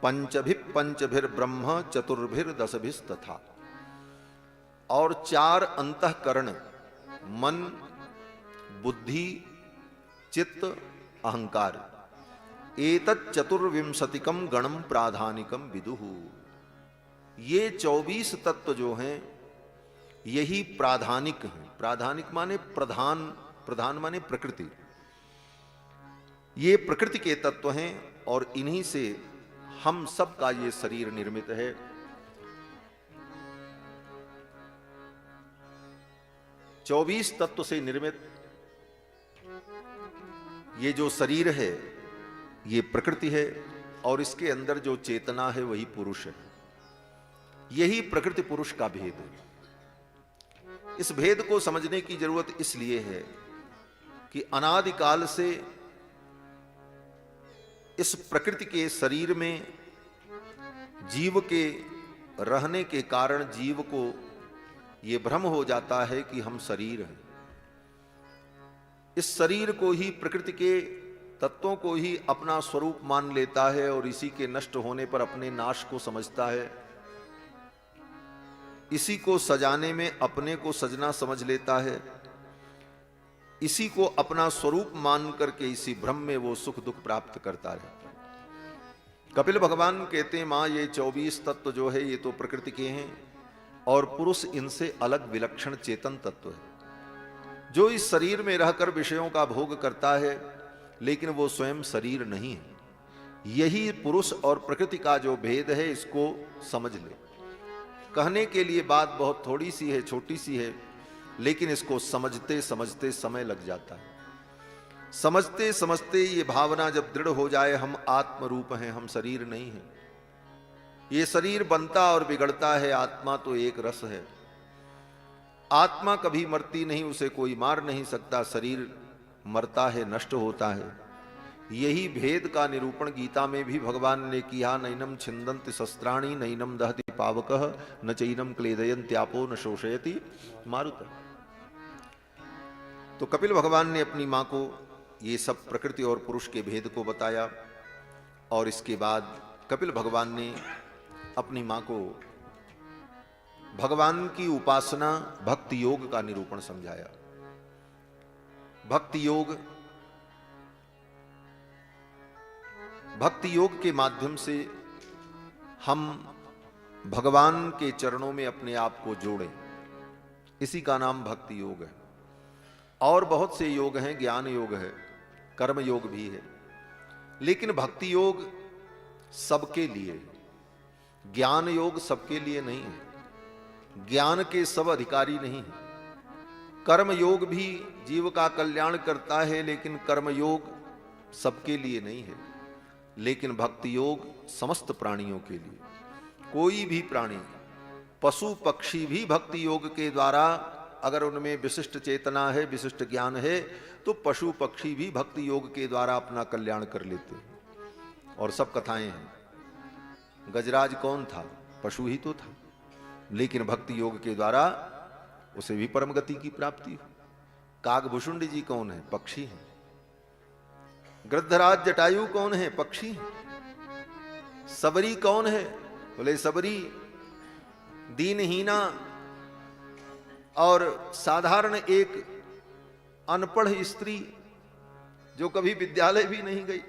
पंचभिर ब्रह्म चतुर्भिर्दशभिस्तथा। और 4 अंतःकरण, मन, बुद्धि, चित्त, अहंकार। एतत् चतुर्विंशतिकम गणम प्राधानिकम विदुः। ये 24 तत्व जो हैं यही प्राधानिक है। प्राधानिक माने प्रधान, प्रधान माने प्रकृति। ये प्रकृति के तत्व हैं और इन्हीं से हम सब का ये शरीर निर्मित है। चौबीस तत्व से निर्मित ये जो शरीर है ये प्रकृति है और इसके अंदर जो चेतना है वही पुरुष है। यही प्रकृति पुरुष का भेद है। इस भेद को समझने की जरूरत इसलिए है कि अनादिकाल से इस प्रकृति के शरीर में जीव के रहने के कारण जीव को यह भ्रम हो जाता है कि हम शरीर हैं। इस शरीर को ही, प्रकृति के तत्वों को ही अपना स्वरूप मान लेता है और इसी के नष्ट होने पर अपने नाश को समझता है। इसी को सजाने में अपने को सजना समझ लेता है। इसी को अपना स्वरूप मान करके इसी भ्रम में वो सुख दुख प्राप्त करता रहता है। कपिल भगवान कहते हैं मां, ये 24 तत्व जो है ये तो प्रकृति के हैं और पुरुष इनसे अलग विलक्षण चेतन तत्व है, जो इस शरीर में रहकर विषयों का भोग करता है लेकिन वो स्वयं शरीर नहीं है। यही पुरुष और प्रकृति का जो भेद है इसको समझ ले। कहने के लिए बात बहुत थोड़ी सी है, छोटी सी है, लेकिन इसको समझते समझते समय लग जाता है। समझते समझते ये भावना जब दृढ़ हो जाए हम आत्म रूप हैं, हम शरीर नहीं हैं। ये शरीर बनता और बिगड़ता है, आत्मा तो एक रस है। आत्मा कभी मरती नहीं, उसे कोई मार नहीं सकता। शरीर मरता है, नष्ट होता है। यही भेद का निरूपण गीता में भी भगवान ने किया। नैनम छिंदन्ति शस्त्राणि नैनम दहति पावकः न चैनम क्लेदयन्त्यापो न शोषयति मारुतः। तो कपिल भगवान ने अपनी मां को ये सब प्रकृति और पुरुष के भेद को बताया और इसके बाद कपिल भगवान ने अपनी मां को भगवान की उपासना भक्ति योग का निरूपण समझाया। भक्ति योग के माध्यम से हम भगवान के चरणों में अपने आप को जोड़ें, इसी का नाम भक्ति योग है। और बहुत से योग हैं, ज्ञान योग है, कर्म योग भी है, लेकिन भक्ति योग सबके लिए है। ज्ञान योग सबके लिए नहीं है, ज्ञान के सब अधिकारी नहीं है। कर्म योग भी जीव का कल्याण करता है, लेकिन कर्म योग सबके लिए नहीं है। लेकिन भक्ति योग समस्त प्राणियों के लिए, कोई भी प्राणी, पशु पक्षी भी भक्ति योग के द्वारा, अगर उनमें विशिष्ट चेतना है, विशिष्ट ज्ञान है, तो पशु पक्षी भी भक्ति योग के द्वारा अपना कल्याण कर लेते हैं। और सब कथाएं हैं। गजराज कौन था? पशु ही तो था, लेकिन भक्ति योग के द्वारा उसे भी परम गति की प्राप्ति हो। कागभूषुंड जी कौन है? पक्षी हैं। गृद्धराज जटायु कौन है? पक्षी हैं। सबरी कौन है? बोले सबरी दीनहीना और साधारण एक अनपढ़ स्त्री जो कभी विद्यालय भी नहीं गई,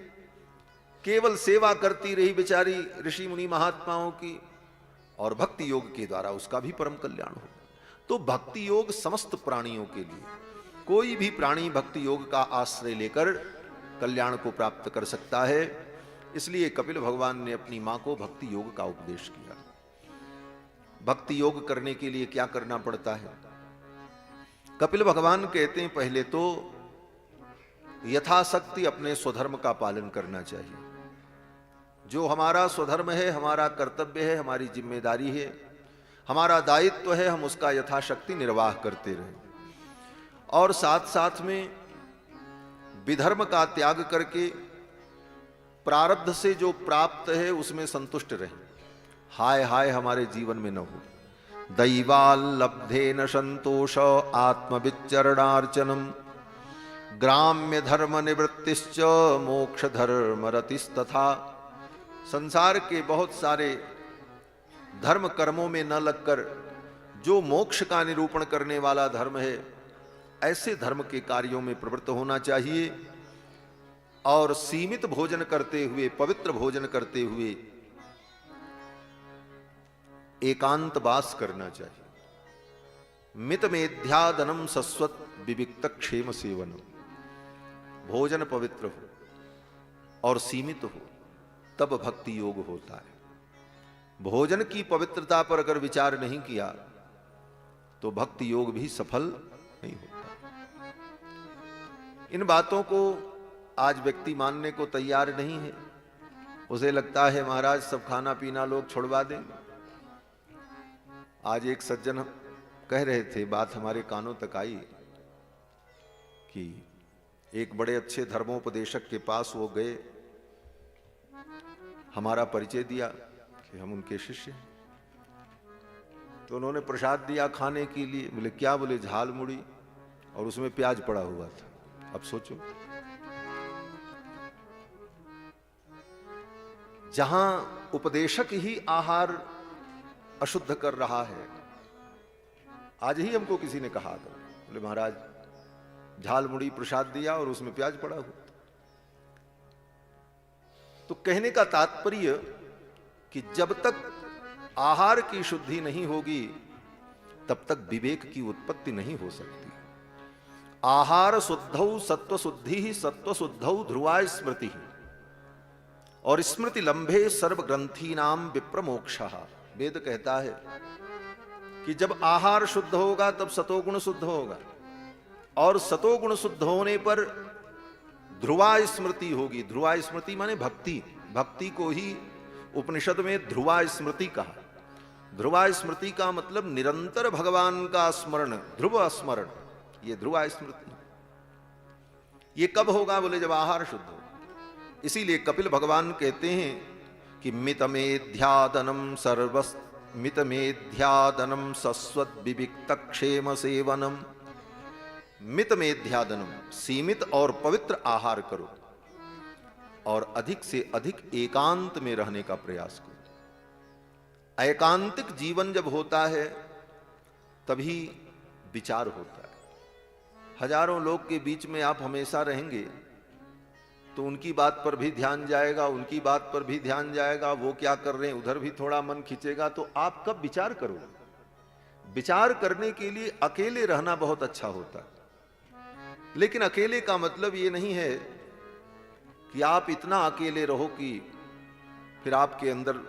केवल सेवा करती रही बेचारी ऋषि मुनि महात्माओं की, और भक्ति योग के द्वारा उसका भी परम कल्याण हो। तो भक्ति योग समस्त प्राणियों के लिए, कोई भी प्राणी भक्ति योग का आश्रय लेकर कल्याण को प्राप्त कर सकता है। इसलिए कपिल भगवान ने अपनी मां को भक्ति योग का उपदेश किया। भक्ति योग करने के लिए क्या करना पड़ता है? कपिल भगवान कहते हैं, पहले तो यथाशक्ति अपने स्वधर्म का पालन करना चाहिए। जो हमारा स्वधर्म है, हमारा कर्तव्य है, हमारी जिम्मेदारी है, हमारा दायित्व है, हम उसका यथाशक्ति निर्वाह करते रहें। और साथ साथ में विधर्म का त्याग करके प्रारब्ध से जो प्राप्त है उसमें संतुष्ट रहें। हाय हाय हमारे जीवन में न हो। दैवाल लब्धे न संतोष आत्मविचरणार्चनम ग्राम्य धर्म निवृत्तिश्च मोक्ष धर्म रतिस्तथा। संसार के बहुत सारे धर्म कर्मों में न लगकर जो मोक्ष का निरूपण करने वाला धर्म है, ऐसे धर्म के कार्यों में प्रवृत्त होना चाहिए। और सीमित भोजन करते हुए, पवित्र भोजन करते हुए एकांत वास करना चाहिए। मित मेध्यादनम सस्वत विविक्त क्षेम सेवनम। भोजन पवित्र हो और सीमित हो, तब भक्ति योग होता है। भोजन की पवित्रता पर अगर विचार नहीं किया तो भक्ति योग भी सफल नहीं होता। इन बातों को आज व्यक्ति मानने को तैयार नहीं है। उसे लगता है महाराज सब खाना पीना लोग छुड़वा देंगे। आज एक सज्जन कह रहे थे, बात हमारे कानों तक आई, कि एक बड़े अच्छे धर्मोपदेशक के पास वो गए, हमारा परिचय दिया कि हम उनके शिष्य हैं। तो उन्होंने प्रसाद दिया खाने के लिए। बोले क्या? बोले झाल मुड़ी और उसमें प्याज पड़ा हुआ था। अब सोचो, जहां उपदेशक ही आहार अशुद्ध कर रहा है। आज ही हमको किसी ने कहा था, बोले महाराज झाल मुड़ी प्रसाद दिया और उसमें प्याज पड़ा हुआ। तो कहने का तात्पर्य कि जब तक आहार की शुद्धि नहीं होगी तब तक विवेक की उत्पत्ति नहीं हो सकती। आहार शुद्धौ सत्व शुद्धि ही सत्व शुद्धौ ध्रुवा स्मृति, और स्मृति लंबे सर्व ग्रंथी नाम विप्रमोक्षः। वेद कहता है कि जब आहार शुद्ध होगा तब सतोगुण शुद्ध होगा, और सतोगुण शुद्ध होने पर ध्रुवा स्मृति होगी। ध्रुवा स्मृति माने भक्ति। भक्ति को ही उपनिषद में ध्रुवा स्मृति कहा। ध्रुवा स्मृति का मतलब निरंतर भगवान का स्मरण, ध्रुव स्मरण, ये ध्रुवा स्मृति। ये कब होगा? बोले जब आहार शुद्ध हो। इसीलिए कपिल भगवान कहते हैं कि मितमेध्यादनम सर्वस मितमेध्यादनम सस्वत विविक्त क्षेम सेवनम। मितमेध्यादनम, सीमित और पवित्र आहार करो, और अधिक से अधिक एकांत में रहने का प्रयास करो। एकांतिक जीवन जब होता है तभी विचार होता है। हजारों लोग के बीच में आप हमेशा रहेंगे तो उनकी बात पर भी ध्यान जाएगा, उनकी बात पर भी ध्यान जाएगा, वो क्या कर रहे हैं उधर भी थोड़ा मन खींचेगा। तो आप कब विचार करोगे? विचार करने के लिए अकेले रहना बहुत अच्छा होता है। लेकिन अकेले का मतलब ये नहीं है कि आप इतना अकेले रहो कि फिर आपके अंदर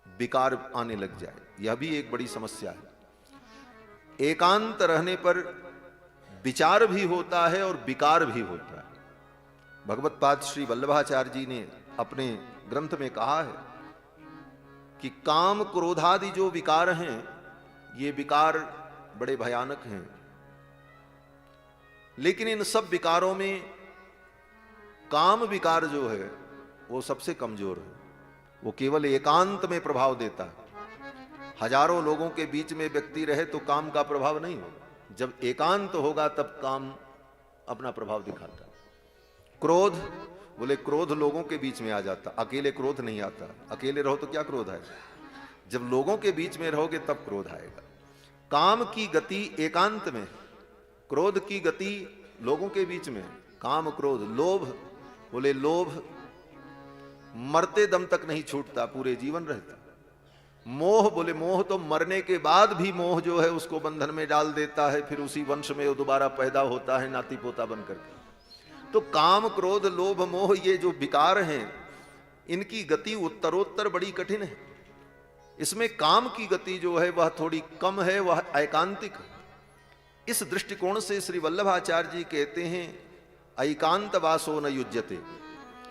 विकार आने लग जाए। यह भी एक बड़ी समस्या है। एकांत रहने पर विचार भी होता है और विकार भी होता है। भगवत पाद श्री वल्लभाचार्य जी ने अपने ग्रंथ में कहा है कि काम क्रोधादि जो विकार हैं, ये विकार बड़े भयानक हैं, लेकिन इन सब विकारों में काम विकार जो है वो सबसे कमजोर है। वो केवल एकांत में प्रभाव देता है। हजारों लोगों के बीच में व्यक्ति रहे तो काम का प्रभाव नहीं हो, जब एकांत होगा तब काम अपना प्रभाव दिखाता है। क्रोध, बोले क्रोध लोगों के बीच में आ जाता, अकेले क्रोध नहीं आता। अकेले रहो तो क्या क्रोध आएगा, जब लोगों के बीच में रहोगे तब क्रोध आएगा। काम की गति एकांत में, क्रोध की गति लोगों के बीच में। काम क्रोध, लोभ, बोले लोभ मरते दम तक नहीं छूटता, पूरे जीवन रहता। मोह, बोले मोह तो मरने के बाद भी मोह जो है उसको बंधन में डाल देता है, फिर उसी वंश में वो दोबारा पैदा होता है नाती पोता बनकर के। तो काम क्रोध लोभ मोह, ये जो विकार हैं, इनकी गति उत्तरोत्तर बड़ी कठिन है। इसमें काम की गति जो है वह थोड़ी कम है, वह एकांतिक है। इस दृष्टिकोण से श्री वल्लभाचार्य जी कहते हैं एकांत वासो न युज्यते।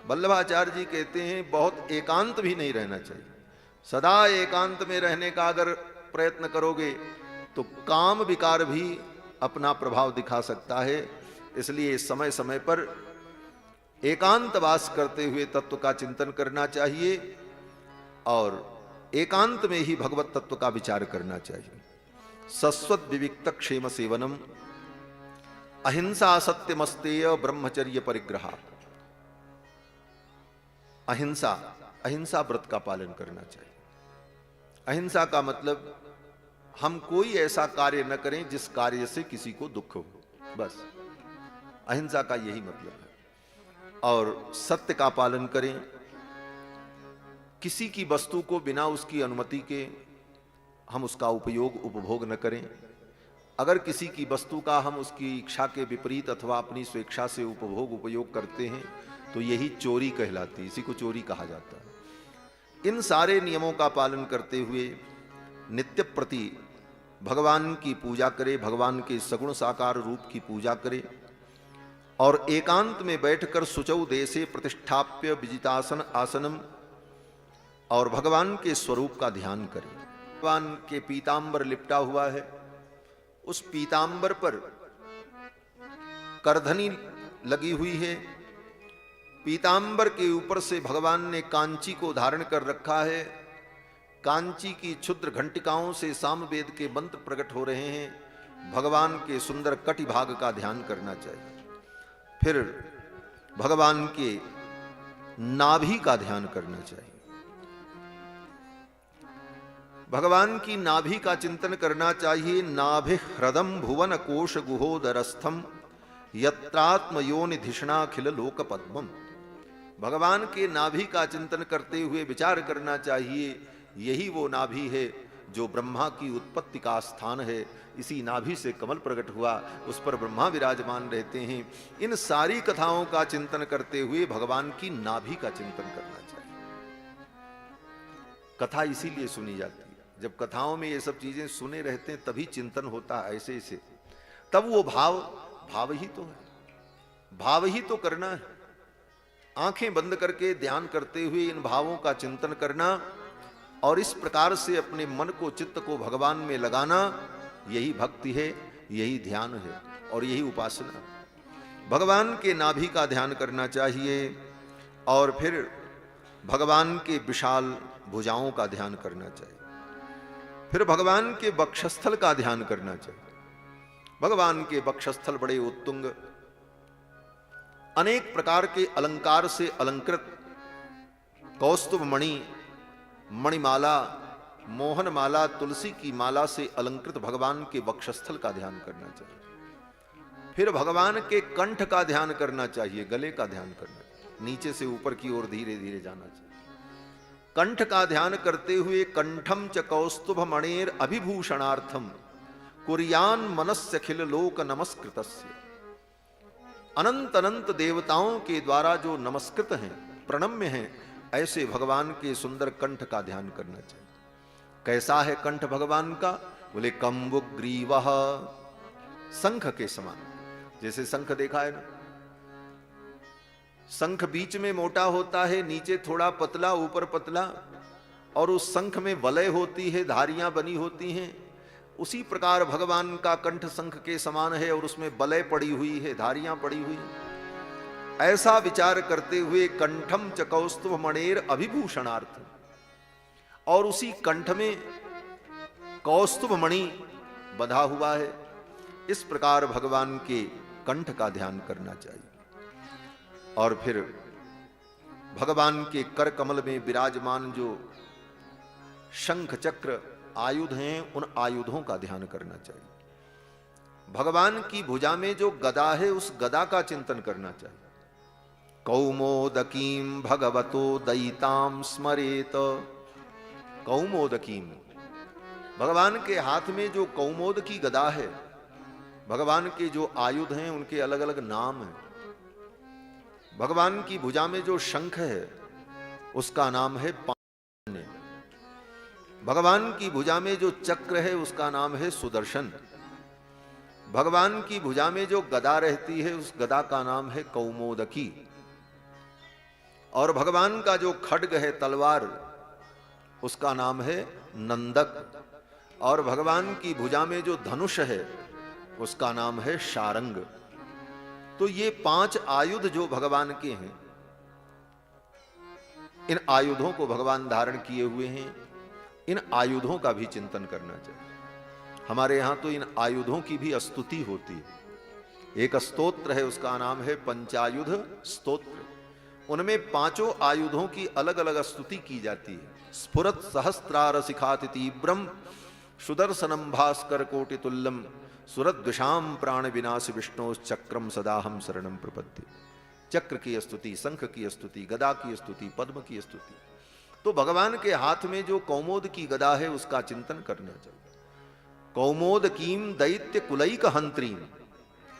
वल्लभाचार्य जी कहते हैं बहुत एकांत भी नहीं रहना चाहिए। सदा एकांत में रहने का अगर प्रयत्न करोगे तो काम विकार भी अपना प्रभाव दिखा सकता है। इसलिए समय समय पर एकांतवास करते हुए तत्व का चिंतन करना चाहिए और एकांत में ही भगवत तत्व का विचार करना चाहिए। सस्वत विविक्त क्षेम सेवनम, अहिंसा सत्यमस्तेय ब्रह्मचर्य परिग्रह। अहिंसा, अहिंसा व्रत का पालन करना चाहिए। अहिंसा का मतलब हम कोई ऐसा कार्य न करें जिस कार्य से किसी को दुख हो, बस अहिंसा का यही मतलब है। और सत्य का पालन करें, किसी की वस्तु को बिना उसकी अनुमति के हम उसका उपयोग उपभोग न करें। अगर किसी की वस्तु का हम उसकी इच्छा के विपरीत अथवा अपनी स्वेच्छा से उपभोग उपयोग करते हैं तो यही चोरी कहलाती है, इसी को चोरी कहा जाता है। इन सारे नियमों का पालन करते हुए नित्य प्रति भगवान की पूजा करें, भगवान के सगुण साकार रूप की पूजा करें और एकांत में बैठकर शुचौ देशे प्रतिष्ठाप्य विजितासन आसनम और भगवान के स्वरूप का ध्यान करें। भगवान के पीतांबर लिपटा हुआ है, उस पीतांबर पर करधनी लगी हुई है। पीतांबर के ऊपर से भगवान ने कांची को धारण कर रखा है। कांची की क्षुद्र घंटिकाओं से सामवेद के मंत्र प्रकट हो रहे हैं। भगवान के सुंदर कटि भाग का ध्यान करना चाहिए। फिर भगवान के नाभि का ध्यान करना चाहिए। भगवान की नाभि का चिंतन करना चाहिए। नाभि ह्रदम भुवन कोश गुहोदरस्थम यत्रात्म योनिधिषणाखिल लोक पद्मम। भगवान के नाभि का चिंतन करते हुए विचार करना चाहिए, यही वो नाभि है जो ब्रह्मा की उत्पत्ति का स्थान है। इसी नाभि से कमल प्रकट हुआ, उस पर ब्रह्मा विराजमान रहते हैं। इन सारी कथाओं का चिंतन करते हुए भगवान की नाभि का चिंतन करना चाहिए। कथा इसीलिए सुनी जाती है, जब कथाओं में ये सब चीजें सुने रहते हैं तभी चिंतन होता है ऐसे ऐसे, तब वो भाव ही तो है, भाव ही तो करना है। आंखें बंद करके ध्यान करते हुए इन भावों का चिंतन करना और इस प्रकार से अपने मन को चित्त को भगवान में लगाना, यही भक्ति है, यही ध्यान है और यही उपासना। भगवान के नाभि का ध्यान करना चाहिए और फिर भगवान के विशाल भुजाओं का ध्यान करना चाहिए। फिर भगवान के वक्षस्थल का ध्यान करना चाहिए। भगवान के वक्षस्थल बड़े उत्तुंग, अनेक प्रकार के अलंकार से अलंकृत, कौस्तुभ मणि, मणिमाला, मोहन माला, तुलसी की माला से अलंकृत भगवान के वक्षस्थल का ध्यान करना चाहिए। फिर भगवान के कंठ का ध्यान करना चाहिए, गले का ध्यान करना चाहिए, नीचे से ऊपर की ओर धीरे धीरे जाना चाहिए। कंठ का ध्यान करते हुए कंठम च कौस्तुभ मणेर अभिभूषणार्थम कुर्यान मनस्यखिल लोक नमस्कृतस्य। अनंत अनंत देवताओं के द्वारा जो नमस्कृत हैं, प्रणम्य हैं, ऐसे भगवान के सुंदर कंठ का ध्यान करना चाहिए। कैसा है कंठ भगवान का? बोले कंबुग्रीवः, शंख के समान। जैसे शंख देखा है ना, शंख बीच में मोटा होता है, नीचे थोड़ा पतला, ऊपर पतला, और उस शंख में वलय होती है, धारियां बनी होती हैं। उसी प्रकार भगवान का कंठ शंख के समान है और उसमें वलय पड़ी हुई है, धारियां पड़ी हुई हैं। ऐसा विचार करते हुए कंठम च कौस्तुभ मणेर अभिभूषणार्थ, और उसी कंठ में कौस्तुभ मणि बंधा हुआ है। इस प्रकार भगवान के कंठ का ध्यान करना चाहिए। और फिर भगवान के कर कमल में विराजमान जो शंख चक्र आयुध हैं, उन आयुधों का ध्यान करना चाहिए। भगवान की भुजा में जो गदा है, उस गदा का चिंतन करना चाहिए। कौमोदकीम भगवतो दयिताम स्मरेत। कौमोदकीम, भगवान के हाथ में जो कौमोद की गदा है, भगवान के जो आयुध हैं उनके अलग अलग नाम हैं। भगवान की भुजा में जो शंख है उसका नाम है पाण्य। भगवान की भुजा में जो चक्र है उसका नाम है सुदर्शन। भगवान की भुजा में जो गदा रहती है उस गदा का नाम है कौमोदकी। और भगवान का जो खड्ग है, तलवार, उसका नाम है नंदक। और भगवान की भुजा में जो धनुष है उसका नाम है शारंग। तो ये 5 आयुध जो भगवान के हैं, इन आयुधों को भगवान धारण किए हुए हैं। इन आयुधों का भी चिंतन करना चाहिए। हमारे यहां तो इन आयुधों की भी स्तुति होती है। एक स्तोत्र है, उसका नाम है पंचायुध स्तोत्र। उनमें 5 आयुधों की अलग अलग स्तुति की जाती है। स्फुरत सहस्त्रार शिखाति तीव्रम सुदर्शनम भास्कर कोटि तुल्यम सुरद्विषाम प्राण विनाश विष्णु चक्रम सदा हम शरणम प्रपद्ये। चक्र की स्तुति, शंख की स्तुति, गदा की स्तुति, पद्म की स्तुति। तो भगवान के हाथ में जो कौमोद की गदा है उसका चिंतन करना चाहिए। कौमोद कीम दैत्य कुलैक हंत्रीम।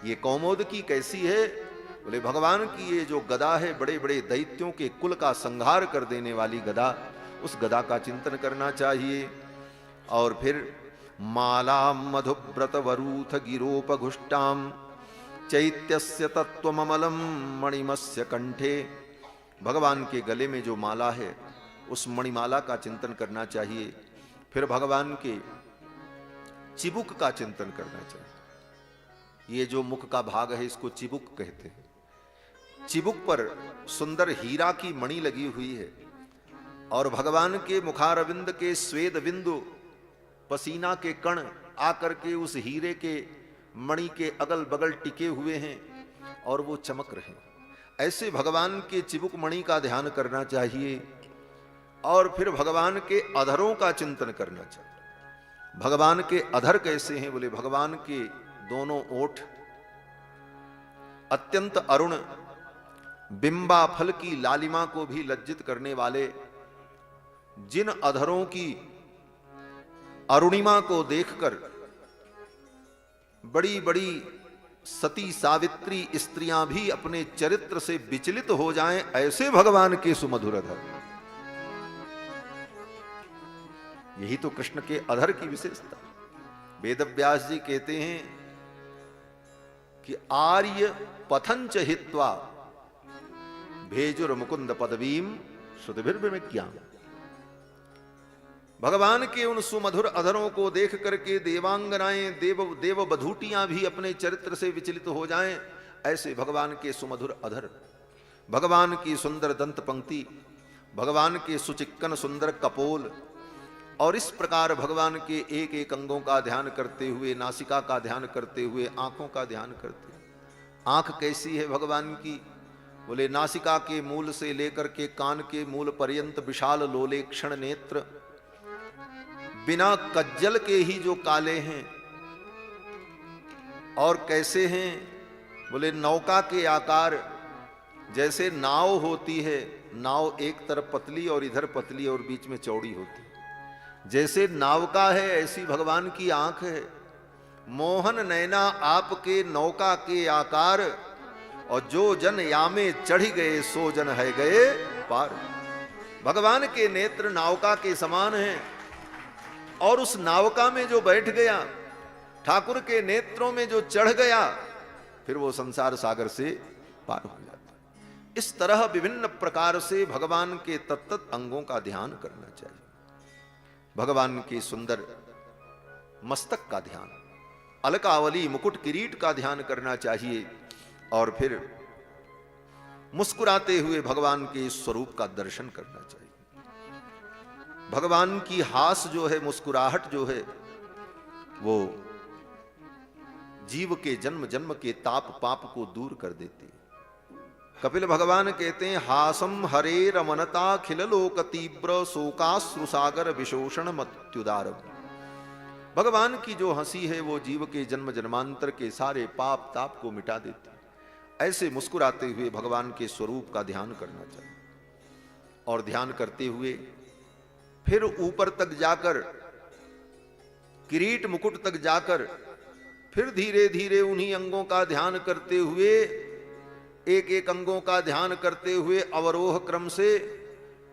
ये कौमोद की कैसी है? बोले भगवान की ये जो गदा है, बड़े बड़े दैत्यों के कुल का संहार कर देने वाली गदा, उस गदा का चिंतन करना चाहिए। और फिर माला मधुव्रत वरूथ गिरोपघुष्टाम चैत्यस्य तत्वममलम मणिमस्य कंठे। भगवान के गले में जो माला है उस मणिमाला का चिंतन करना चाहिए। फिर भगवान के चिबुक का चिंतन करना चाहिए। ये जो मुख का भाग है इसको चिबुक कहते हैं। चिबुक पर सुंदर हीरा की मणि लगी हुई है और भगवान के मुखारविंद के स्वेद बिंदु, पसीना के कण आकर के उस हीरे के मणि के अगल बगल टिके हुए हैं और वो चमक रहे हैं। ऐसे भगवान के चिबुक मणि का ध्यान करना चाहिए। और फिर भगवान के अधरों का चिंतन करना चाहिए। भगवान के अधर कैसे हैं? बोले भगवान के दोनों ओठ अत्यंत अरुण, बिंबा फल की लालिमा को भी लज्जित करने वाले, जिन अधरों की अरुणिमा को देखकर बड़ी बड़ी सती सावित्री स्त्रियां भी अपने चरित्र से विचलित हो जाएं, ऐसे भगवान के सुमधुर अधर। यही तो कृष्ण के अधर की विशेषता। वेदव्यास जी कहते हैं कि आर्य पथंच हित्वा भेजुर मुकुंद पदवीम श्रुतिभिर्विज्ञान। भगवान के उन सुमधुर अधरों को देख करके देवांगनाएं, देव बधूटियां भी अपने चरित्र से विचलित हो जाएं, ऐसे भगवान के सुमधुर अधर, भगवान की सुंदर दंत पंक्ति, भगवान के सुचिक्कन सुंदर कपोल। और इस प्रकार भगवान के एक एक अंगों का ध्यान करते हुए, नासिका का ध्यान करते हुए, आंखों का ध्यान करते हुए। आंख कैसी है भगवान की? बोले नासिका के मूल से लेकर के कान के मूल पर्यंत विशाल लोलेक्षण नेत्र, बिना कज्जल के ही जो काले हैं। और कैसे हैं? बोले नौका के आकार, जैसे नाव होती है, नाव एक तरफ पतली और इधर पतली और बीच में चौड़ी होती है, जैसे नावका है ऐसी भगवान की आंख है। मोहन नैना आपके नौका के आकार, और जो जन यामे चढ़ गए सो जन है गए पार। भगवान के नेत्र नावका के समान हैं, और उस नावका में जो बैठ गया, ठाकुर के नेत्रों में जो चढ़ गया, फिर वो संसार सागर से पार हो जाता है। इस तरह विभिन्न प्रकार से भगवान के तत्त अंगों का ध्यान करना चाहिए। भगवान के सुंदर मस्तक का ध्यान, अलकावली मुकुट किरीट का ध्यान करना चाहिए, और फिर मुस्कुराते हुए भगवान के स्वरूप का दर्शन करना चाहिए। भगवान की हास जो है, मुस्कुराहट जो है, वो जीव के जन्म जन्म के ताप पाप को दूर कर देती है। कपिल भगवान कहते हैं, हासम हरे रमनता खिल लोक तीव्र शोकाश्रु सागर विशोषण मत्युदारम। भगवान की जो हंसी है वो जीव के जन्म जन्मांतर के सारे पाप ताप को मिटा देती है। ऐसे मुस्कुराते हुए भगवान के स्वरूप का ध्यान करना चाहिए, और ध्यान करते हुए फिर ऊपर तक जाकर, किरीट मुकुट तक जाकर, फिर धीरे धीरे उन्हीं अंगों का ध्यान करते हुए, एक एक अंगों का ध्यान करते हुए अवरोह क्रम से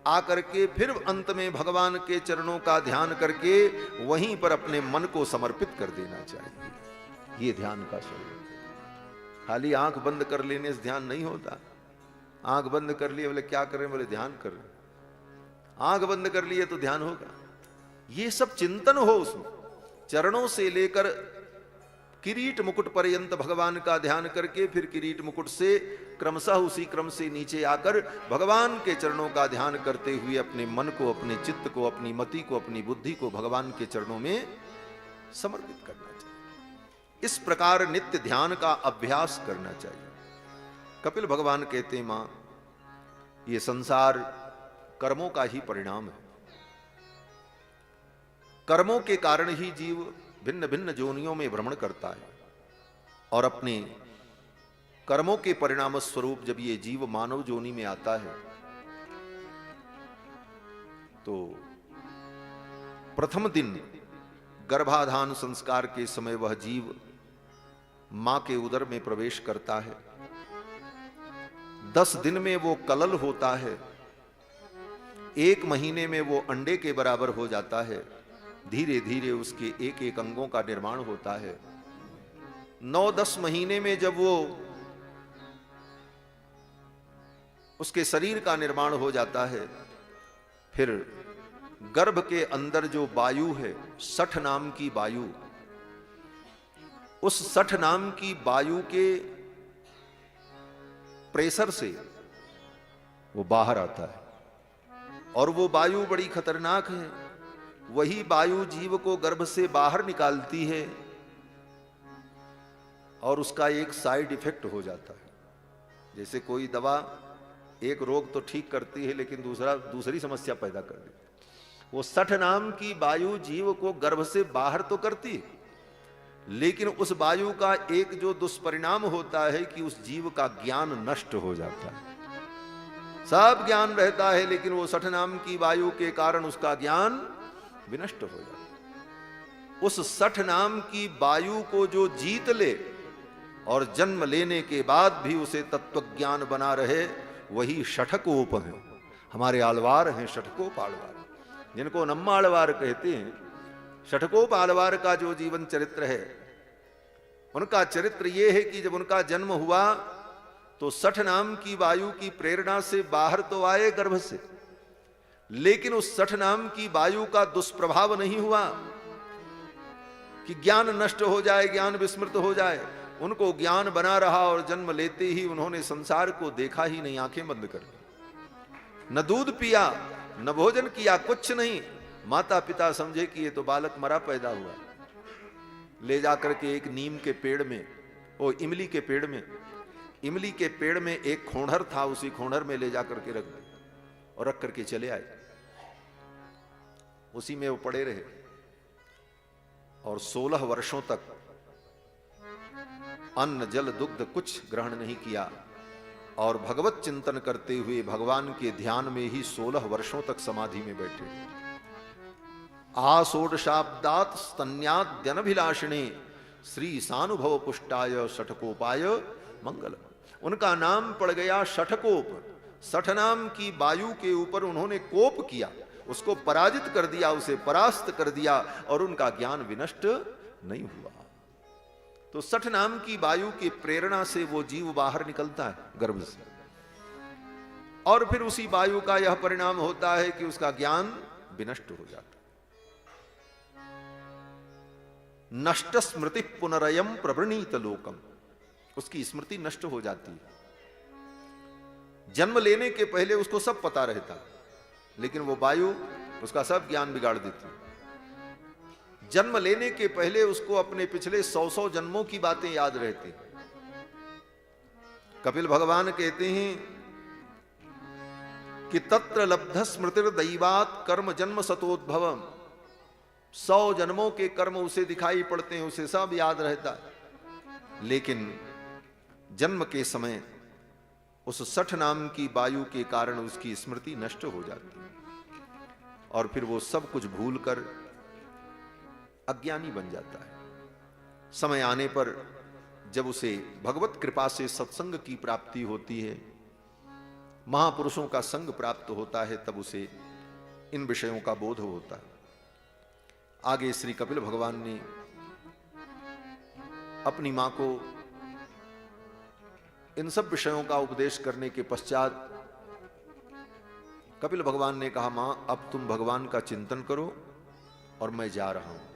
आकर के फिर अंत में भगवान के चरणों का ध्यान करके वहीं पर अपने मन को समर्पित कर देना चाहिए। ये ध्यान का स्वरूप। खाली आंख बंद कर लेने से ध्यान नहीं होता। आंख बंद कर लिए, बोले क्या करें, बोले ध्यान कर रहे। आंख बंद कर लिए तो ध्यान होगा। ये सब चिंतन हो उसमें, चरणों से लेकर किरीट मुकुट पर्यंत भगवान का ध्यान करके, फिर किरीट मुकुट से क्रमशः उसी क्रम से नीचे आकर भगवान के चरणों का ध्यान करते हुए अपने मन को, अपने चित्त को, अपनी मति को, अपनी बुद्धि को भगवान के चरणों में समर्पित करना चाहिए। इस प्रकार नित्य ध्यान का अभ्यास करना चाहिए। कपिल भगवान कहते हैं, मां, ये संसार कर्मों का ही परिणाम है। कर्मों के कारण ही जीव भिन्न भिन्न जोनियों में भ्रमण करता है, और अपने कर्मों के परिणाम स्वरूप जब ये जीव मानव जोनि में आता है तो प्रथम दिन गर्भाधान संस्कार के समय वह जीव मां के उदर में प्रवेश करता है। 10 दिन में वो कलल होता है, 1 महीने में वो अंडे के बराबर हो जाता है। धीरे धीरे उसके एक एक अंगों का निर्माण होता है। 9-10 महीने में जब वो उसके शरीर का निर्माण हो जाता है, फिर गर्भ के अंदर जो वायु है, 60 नाम की वायु, उस 60 नाम की वायु के प्रेशर से वो बाहर आता है, और वो वायु बड़ी खतरनाक है। वही वायु जीव को गर्भ से बाहर निकालती है, और उसका एक साइड इफेक्ट हो जाता है। जैसे कोई दवा एक रोग तो ठीक करती है, लेकिन दूसरी समस्या पैदा कर देती है। वो 60 नाम की वायु जीव को गर्भ से बाहर तो करती है, लेकिन उस वायु का एक जो दुष्परिणाम होता है कि उस जीव का ज्ञान नष्ट हो जाता है। सब ज्ञान रहता है, लेकिन वो 60 नाम की वायु के कारण उसका ज्ञान विनष्ट हो जाता। उस 60 नाम की वायु को जो जीत ले और जन्म लेने के बाद भी उसे तत्व ज्ञान बना रहे, वही षठकोप है। हमारे आलवार हैं षठकोप आलवार, जिनको नम्मा आलवार कहते हैं। षठकोप आलवार का जो जीवन चरित्र है, उनका चरित्र यह है कि जब उनका जन्म हुआ तो 60 नाम की वायु की प्रेरणा से बाहर तो आए गर्भ से, लेकिन उस 60 नाम की वायु का दुष्प्रभाव नहीं हुआ कि ज्ञान नष्ट हो जाए, ज्ञान विस्मृत हो जाए। उनको ज्ञान बना रहा, और जन्म लेते ही उन्होंने संसार को देखा ही नहीं, आंखें बंद कर ली। न दूध पिया, न भोजन किया, कुछ नहीं। माता पिता समझे कि ये तो बालक मरा पैदा हुआ। ले जाकर के एक नीम के पेड़ में, वो इमली के पेड़ में, इमली के पेड़ में एक खोणहर था, उसी खोणहर में ले जाकर के रख दिया और रख करके चले आए। उसी में वो पड़े रहे, और 16 वर्षों तक अन्न जल दुग्ध कुछ ग्रहण नहीं किया, और भगवत चिंतन करते हुए भगवान के ध्यान में ही 16 वर्षों तक समाधि में बैठे। आषोडशाब्दात स्तन्याद्यनभिलाषिणे श्री ईशानुभव पुष्टाय षठकोपाय मंगल। उनका नाम पड़ गया षठकोप। षठ नाम की वायु के ऊपर उन्होंने कोप किया, उसको पराजित कर दिया, उसे परास्त कर दिया और उनका ज्ञान विनष्ट नहीं हुआ। तो षठ नाम की वायु की प्रेरणा से वो जीव बाहर निकलता है गर्भ से, और फिर उसी वायु का यह परिणाम होता है कि उसका ज्ञान विनष्ट हो जाता है। नष्ट स्मृति पुनरयम प्रवृणीत लोकम, उसकी स्मृति नष्ट हो जाती है। जन्म लेने के पहले उसको सब पता रहता, लेकिन वो वायु उसका सब ज्ञान बिगाड़ देती। जन्म लेने के पहले उसको अपने पिछले 100 जन्मों की बातें याद रहती। कपिल भगवान कहते हैं कि तत्र लब्ध स्मृतिर दैवात कर्म जन्म सतोद्भवम। 100 जन्मों के कर्म उसे दिखाई पड़ते हैं, उसे सब याद रहता है, लेकिन जन्म के समय उस षठ नाम की वायु के कारण उसकी स्मृति नष्ट हो जाती है और फिर वो सब कुछ भूलकर अज्ञानी बन जाता है। समय आने पर जब उसे भगवत कृपा से सत्संग की प्राप्ति होती है, महापुरुषों का संग प्राप्त होता है, तब उसे इन विषयों का बोध होता है। आगे श्री कपिल भगवान ने अपनी मां को इन सब विषयों का उपदेश करने के पश्चात कपिल भगवान ने कहा, मां अब तुम भगवान का चिंतन करो और मैं जा रहा हूं।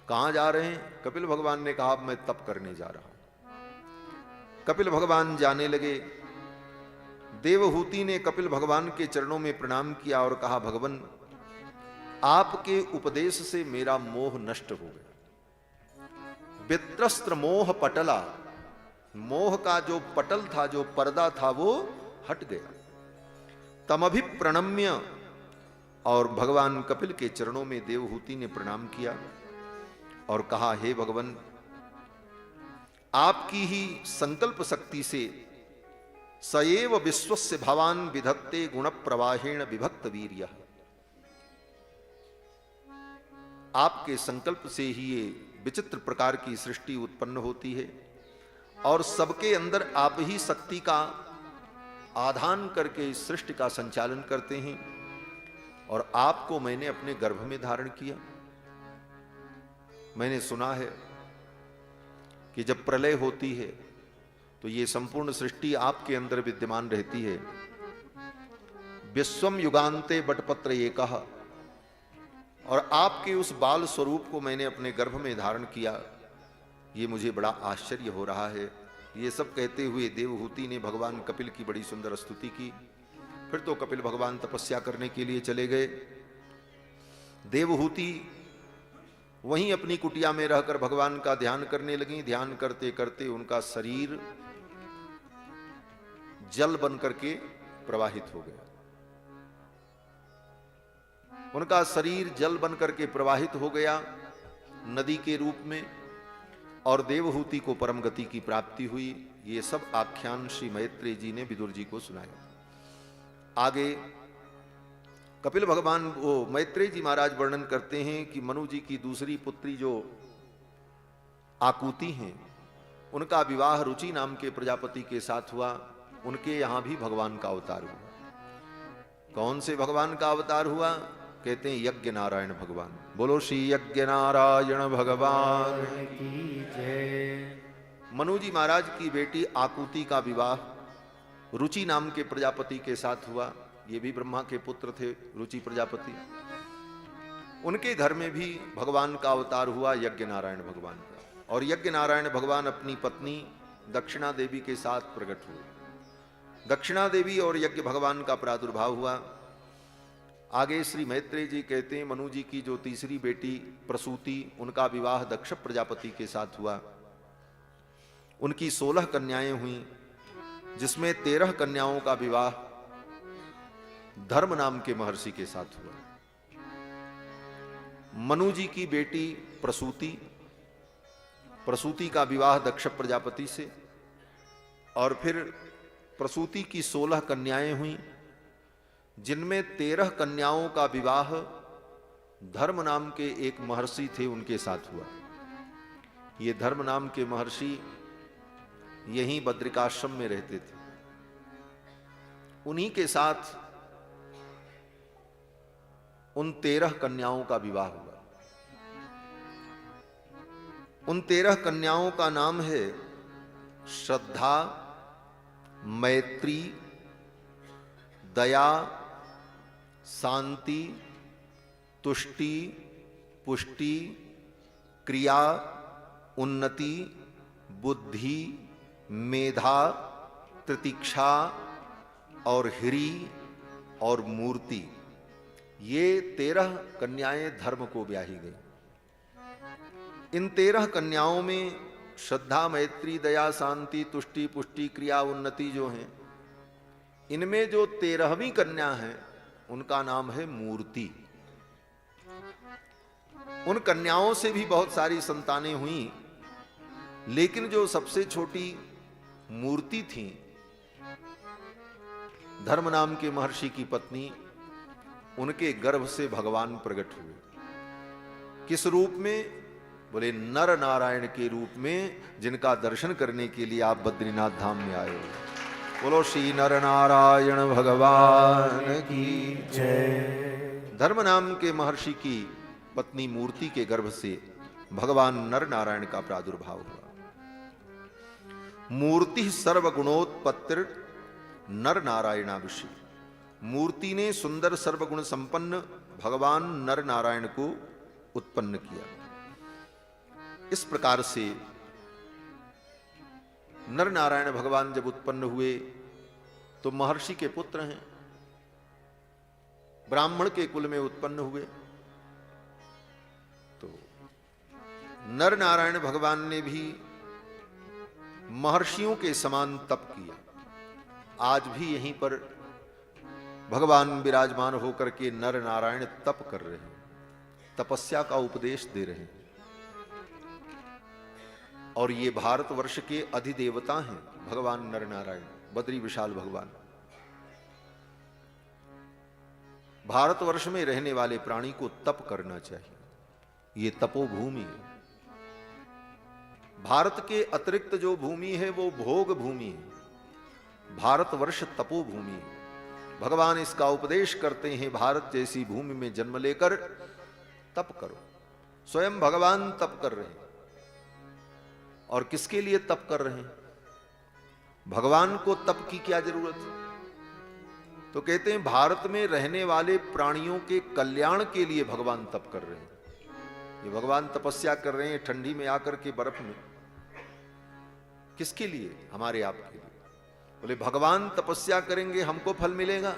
कहां जा रहे हैं? कपिल भगवान ने कहा, मैं तप करने जा रहा हूं। कपिल भगवान जाने लगे। देवहूति ने कपिल भगवान के चरणों में प्रणाम किया और कहा, भगवान आपके उपदेश से मेरा मोह नष्ट हो गया। वित्रस्त्र मोह पटला, मोह का जो पटल था, जो पर्दा था, वो हट गया। तमभि प्रणम्य, और भगवान कपिल के चरणों में देवहूति ने प्रणाम किया और कहा, हे भगवान आपकी ही संकल्प शक्ति से सएव विश्वस्य भवान विधत्ते गुण प्रवाहेण विभक्त वीर्य। आपके संकल्प से ही ये विचित्र प्रकार की सृष्टि उत्पन्न होती है और सबके अंदर आप ही शक्ति का आधान करके इस सृष्टि का संचालन करते हैं, और आपको मैंने अपने गर्भ में धारण किया। मैंने सुना है कि जब प्रलय होती है तो ये संपूर्ण सृष्टि आपके अंदर विद्यमान रहती है। विश्वम युगान्ते बटपत्र एकः, और आपके उस बाल स्वरूप को मैंने अपने गर्भ में धारण किया। ये मुझे बड़ा आश्चर्य हो रहा है। ये सब कहते हुए देवहूति ने भगवान कपिल की बड़ी सुंदर स्तुति की। फिर तो कपिल भगवान तपस्या करने के लिए चले गए। देवहूति वहीं अपनी कुटिया में रहकर भगवान का ध्यान करने लगी। ध्यान करते करते उनका शरीर जल बन करके प्रवाहित हो गया। उनका शरीर जल बन करके प्रवाहित हो गया नदी के रूप में, और देवहूति को परम गति की प्राप्ति हुई। ये सब आख्यान श्री मैत्रेय जी ने विदुर जी को सुनाया। आगे कपिल भगवान वो मैत्रेय जी महाराज वर्णन करते हैं कि मनु जी की दूसरी पुत्री जो आकुति हैं, उनका विवाह रुचि नाम के प्रजापति के साथ हुआ। उनके यहां भी भगवान का अवतार हुआ। कौन से भगवान का अवतार हुआ? कहते हैं यज्ञ नारायण भगवान। बोलो श्री यज्ञ नारायण भगवान की जय। मनु जी महाराज की बेटी आकुति का विवाह रुचि नाम के प्रजापति के साथ हुआ। ये भी ब्रह्मा के पुत्र थे, रुचि प्रजापति। उनके घर में भी भगवान का अवतार हुआ यज्ञ नारायण भगवान का, और यज्ञ नारायण भगवान अपनी पत्नी दक्षिणा देवी के साथ प्रकट हुए। दक्षिणा देवी और यज्ञ भगवान का प्रादुर्भाव हुआ। आगे श्री मैत्रेय जी कहते हैं मनु जी की जो तीसरी बेटी प्रसूति, उनका विवाह दक्ष प्रजापति के साथ हुआ। उनकी 16 कन्याएं हुई, जिसमें 13 कन्याओं का विवाह धर्म नाम के महर्षि के साथ हुआ। मनु जी की बेटी प्रसूति, प्रसूति का विवाह दक्ष प्रजापति से, और फिर प्रसूति की 16 कन्याएं हुई, जिनमें 13 कन्याओं का विवाह धर्म नाम के एक महर्षि थे उनके साथ हुआ। ये धर्म नाम के महर्षि यहीं बद्रिकाश्रम में रहते थे। उन्हीं के साथ उन 13 कन्याओं का विवाह हुआ। उन 13 कन्याओं का नाम है श्रद्धा, मैत्री, दया, शांति, तुष्टि, पुष्टि, क्रिया, उन्नति, बुद्धि, मेधा, प्रतीक्षा और ह्री और मूर्ति। ये 13 कन्याएं धर्म को ब्याही गई। इन 13 कन्याओं में श्रद्धा, मैत्री, दया, शांति, तुष्टि, पुष्टि, क्रिया, उन्नति जो हैं, इनमें जो 13वीं कन्या है उनका नाम है मूर्ति। उन कन्याओं से भी बहुत सारी संतानें हुई, लेकिन जो सबसे छोटी मूर्ति थी, धर्म नाम के महर्षि की पत्नी, उनके गर्भ से भगवान प्रकट हुए। किस रूप में? बोले नर नारायण के रूप में, जिनका दर्शन करने के लिए आप बद्रीनाथ धाम में आए हो। बोलो श्री नर नारायण भगवान की जय। धर्म नाम के महर्षि की पत्नी मूर्ति के गर्भ से भगवान नर नारायण का प्रादुर्भाव हुआ। मूर्ति सर्वगुणोत्पत्तिर नर नारायणाभिषेक। मूर्ति ने सुंदर सर्वगुण संपन्न भगवान नर नारायण को उत्पन्न किया। इस प्रकार से नर नारायण भगवान जब उत्पन्न हुए तो महर्षि के पुत्र हैं, ब्राह्मण के कुल में उत्पन्न हुए। तो नर नारायण भगवान ने भी महर्षियों के समान तप किया। आज भी यहीं पर भगवान विराजमान होकर के नर नारायण तप कर रहे हैं, तपस्या का उपदेश दे रहे हैं। और ये भारतवर्ष के अधिदेवता हैं भगवान नर नारायण, बद्री विशाल भगवान। भारतवर्ष में रहने वाले प्राणी को तप करना चाहिए, ये तपोभूमि है। भारत के अतिरिक्त जो भूमि है वो भोग भूमि है, भारतवर्ष तपोभूमि है। भगवान इसका उपदेश करते हैं, भारत जैसी भूमि में जन्म लेकर तप करो। स्वयं भगवान तप कर रहे हैं। और किसके लिए तप कर रहे हैं? भगवान को तप की क्या जरूरत है? तो कहते हैं भारत में रहने वाले प्राणियों के कल्याण के लिए भगवान तप कर रहे हैं। ये भगवान तपस्या कर रहे हैं ठंडी में आकर के, बर्फ में। किसके लिए? हमारे आपके लिए। बोले भगवान तपस्या करेंगे हमको फल मिलेगा?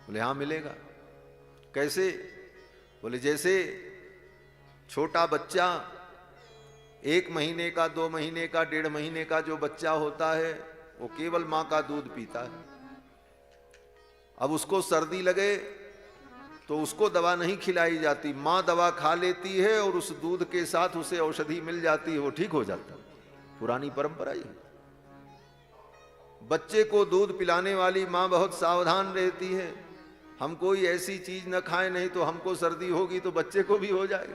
बोले हाँ मिलेगा। कैसे? बोले जैसे छोटा बच्चा 1 महीने का, 2 महीने का, 1.5 महीने का जो बच्चा होता है वो केवल मां का दूध पीता है। अब उसको सर्दी लगे तो उसको दवा नहीं खिलाई जाती, मां दवा खा लेती है और उस दूध के साथ उसे औषधि मिल जाती है, वो ठीक हो जाता है। पुरानी परंपरा ही। बच्चे को दूध पिलाने वाली मां बहुत सावधान रहती है, हम कोई ऐसी चीज न खाएं नहीं तो हमको सर्दी होगी तो बच्चे को भी हो जाएगी।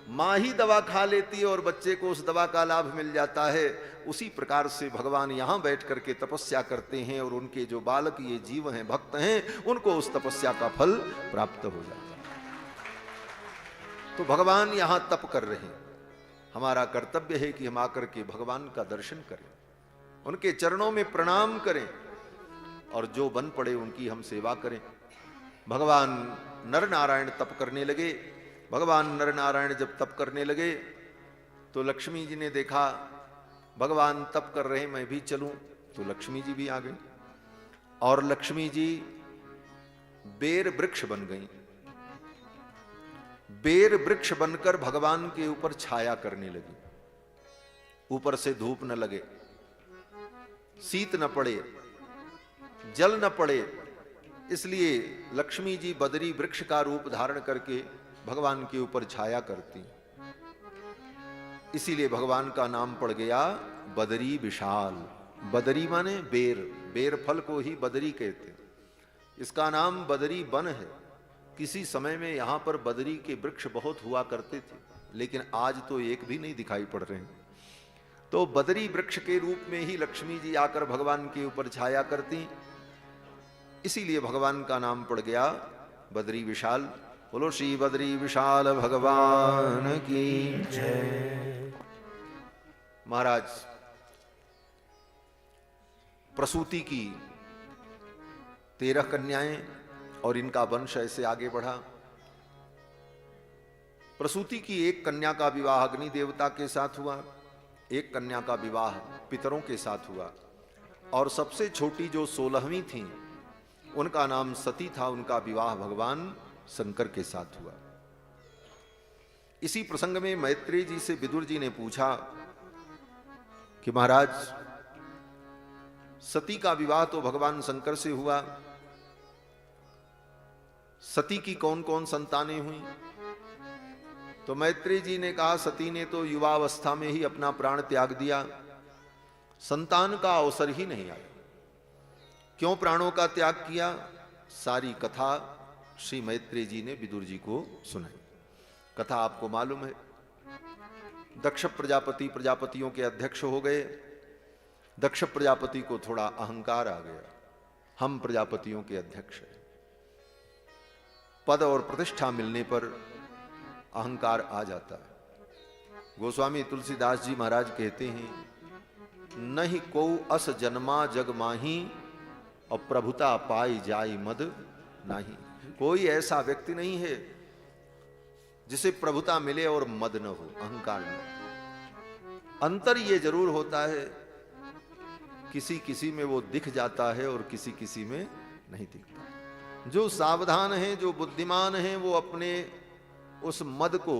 मां ही दवा खा लेती है और बच्चे को उस दवा का लाभ मिल जाता है। उसी प्रकार से भगवान यहां बैठ करके तपस्या करते हैं और उनके जो बालक ये जीव हैं, भक्त हैं, उनको उस तपस्या का फल प्राप्त हो जाता है। तो भगवान यहां तप कर रहे हैं। हमारा कर्तव्य है कि हम आकर के भगवान का दर्शन करें, उनके चरणों में प्रणाम करें और जो बन पड़े उनकी हम सेवा करें। भगवान नर नारायण तप करने लगे। भगवान नर नारायण जब तप करने लगे तो लक्ष्मी जी ने देखा भगवान तप कर रहे हैं, मैं भी चलूं। तो लक्ष्मी जी भी आ गई और लक्ष्मी जी बेर वृक्ष बन गई। बेर वृक्ष बनकर भगवान के ऊपर छाया करने लगी। ऊपर से धूप न लगे, शीत न पड़े, जल न पड़े, इसलिए लक्ष्मी जी बदरी वृक्ष का रूप धारण करके भगवान के ऊपर छाया करती। इसीलिए भगवान का नाम पड़ गया बदरी विशाल। बदरी माने बेर, बेर फल को ही बदरी कहते। इसका नाम बदरी वन है। किसी समय में यहां पर बदरी के वृक्ष बहुत हुआ करते थे, लेकिन आज तो एक भी नहीं दिखाई पड़ रहे हैं। तो बदरी वृक्ष के रूप में ही लक्ष्मी जी आकर भगवान के ऊपर छाया करती, इसीलिए भगवान का नाम पड़ गया बदरी विशाल। बोलो श्री बदरी विशाल भगवान की जय। महाराज, प्रसूति की 13 कन्याएं और इनका वंश ऐसे आगे बढ़ा। प्रसूति की एक कन्या का विवाह अग्नि देवता के साथ हुआ, एक कन्या का विवाह पितरों के साथ हुआ, और सबसे छोटी जो 16वीं थी उनका नाम सती था, उनका विवाह भगवान शंकर के साथ हुआ। इसी प्रसंग में मैत्रेय जी से विदुर जी ने पूछा कि महाराज, सती का विवाह तो भगवान शंकर से हुआ, सती की कौन कौन संतानें हुई? तो मैत्रेय जी ने कहा, सती ने तो युवावस्था में ही अपना प्राण त्याग दिया, संतान का अवसर ही नहीं आया। क्यों प्राणों का त्याग किया? सारी कथा श्री मैत्रेय जी ने विदुर जी को सुनाई। कथा आपको मालूम है, दक्ष प्रजापति प्रजापतियों के अध्यक्ष हो गए। दक्ष प्रजापति को थोड़ा अहंकार आ गया, हम प्रजापतियों के अध्यक्ष हैं। पद और प्रतिष्ठा मिलने पर अहंकार आ जाता है। गोस्वामी तुलसीदास जी महाराज कहते हैं, नहीं को अस जन्मा जग माही और प्रभुता पाई जाई मद नहीं। कोई ऐसा व्यक्ति नहीं है जिसे प्रभुता मिले और मद न हो, अहंकार न हो। अंतर ये जरूर होता है, किसी किसी में वो दिख जाता है और किसी किसी में नहीं दिखता। जो सावधान हैं, जो बुद्धिमान हैं, वो अपने उस मद को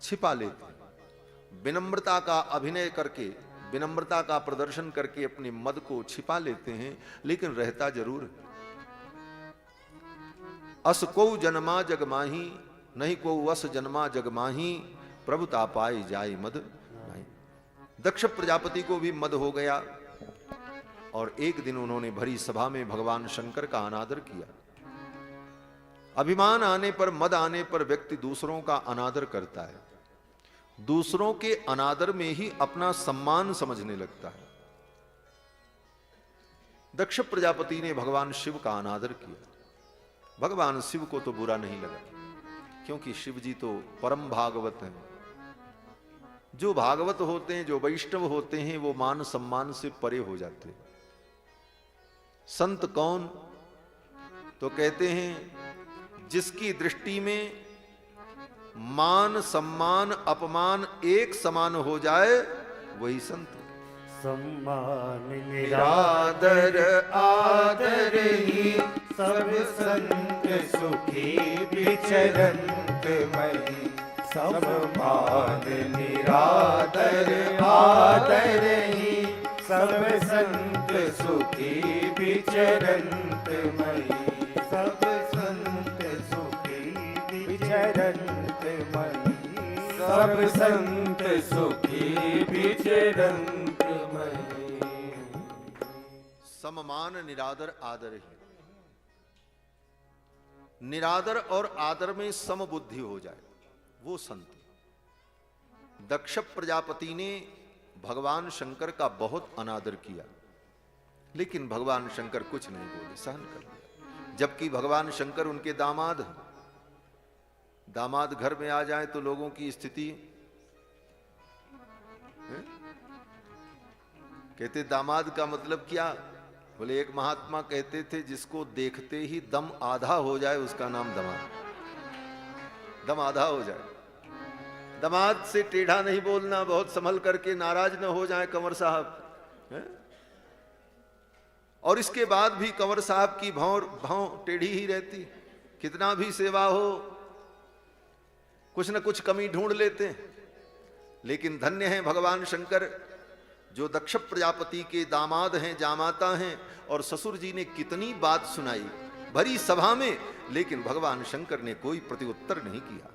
छिपा लेते हैं। विनम्रता का अभिनय करके, विनम्रता का प्रदर्शन करके अपने मद को छिपा लेते हैं, लेकिन रहता जरूर है। अस को जन्मा जग माही, नहीं को अस जन्मा जग माही, प्रभुता पाई जाई मद नहीं। दक्ष प्रजापति को भी मद हो गया और एक दिन उन्होंने भरी सभा में भगवान शंकर का अनादर किया। अभिमान आने पर, मद आने पर व्यक्ति दूसरों का अनादर करता है, दूसरों के अनादर में ही अपना सम्मान समझने लगता है। दक्ष प्रजापति ने भगवान शिव का अनादर किया। भगवान शिव को तो बुरा नहीं लगा, क्योंकि शिव जी तो परम भागवत हैं। जो भागवत होते हैं, जो वैष्णव होते हैं, वो मान सम्मान से परे हो जाते हैं। संत कौन? तो कहते हैं, जिसकी दृष्टि में मान सम्मान अपमान एक समान हो जाए वही संत। सम्मान निरादर आदर ही, सब संत सुखी विचरंत मई। सम्मान निरादर आदर ही, सब संत सुखी विचरंत मई। सब संत सुखी विचरंत मई। सब संत सुखी विचरंत मई। सम्मान निरादर आदर ही, निरादर और आदर में सम बुद्धि हो जाए वो संत। दक्ष प्रजापति ने भगवान शंकर का बहुत अनादर किया, लेकिन भगवान शंकर कुछ नहीं बोले, सहन कर लिया। जबकि भगवान शंकर उनके दामाद हैं। दामाद घर में आ जाए तो लोगों की स्थिति कहते दामाद का मतलब क्या? बोले एक महात्मा कहते थे, जिसको देखते ही दम आधा हो जाए उसका नाम दमाद। दम आधा हो जाए। दमाद से टेढ़ा नहीं बोलना, बहुत संभल करके, नाराज न हो जाए कंवर साहब है? और इसके बाद भी कंवर साहब की भाव टेढ़ी ही रहती। कितना भी सेवा हो, कुछ न कुछ कमी ढूंढ लेते हैं। लेकिन धन्य है भगवान शंकर, जो दक्ष प्रजापति के दामाद हैं, जामाता हैं, और ससुर जी ने कितनी बात सुनाई भरी सभा में, लेकिन भगवान शंकर ने कोई प्रत्युत्तर नहीं किया।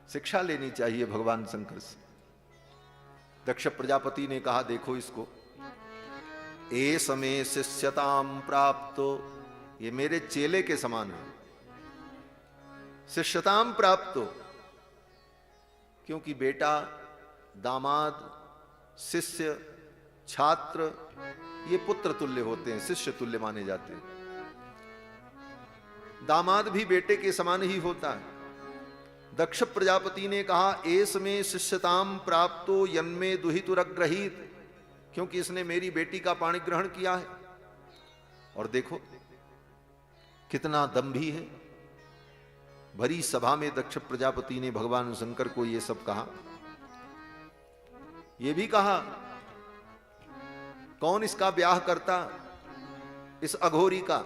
शिक्षा लेनी चाहिए भगवान शंकर से। दक्ष प्रजापति ने कहा, देखो इसको, ए समय शिष्यताम प्राप्तो, ये मेरे चेले के समान है। शिष्यताम प्राप्तो, क्योंकि बेटा, दामाद, शिष्य, छात्र ये पुत्र तुल्य होते हैं, शिष्य तुल्य माने जाते हैं। दामाद भी बेटे के समान ही होता है। दक्ष प्रजापति ने कहा एस में शिष्यताम प्राप्तो यन्मे दुहितुरग्रहीत, क्योंकि इसने मेरी बेटी का पाणी ग्रहण किया है। और देखो कितना दंभी है। भरी सभा में दक्ष प्रजापति ने भगवान शंकर को यह सब कहा। यह भी कहा कौन इसका ब्याह करता, इस अघोरी का।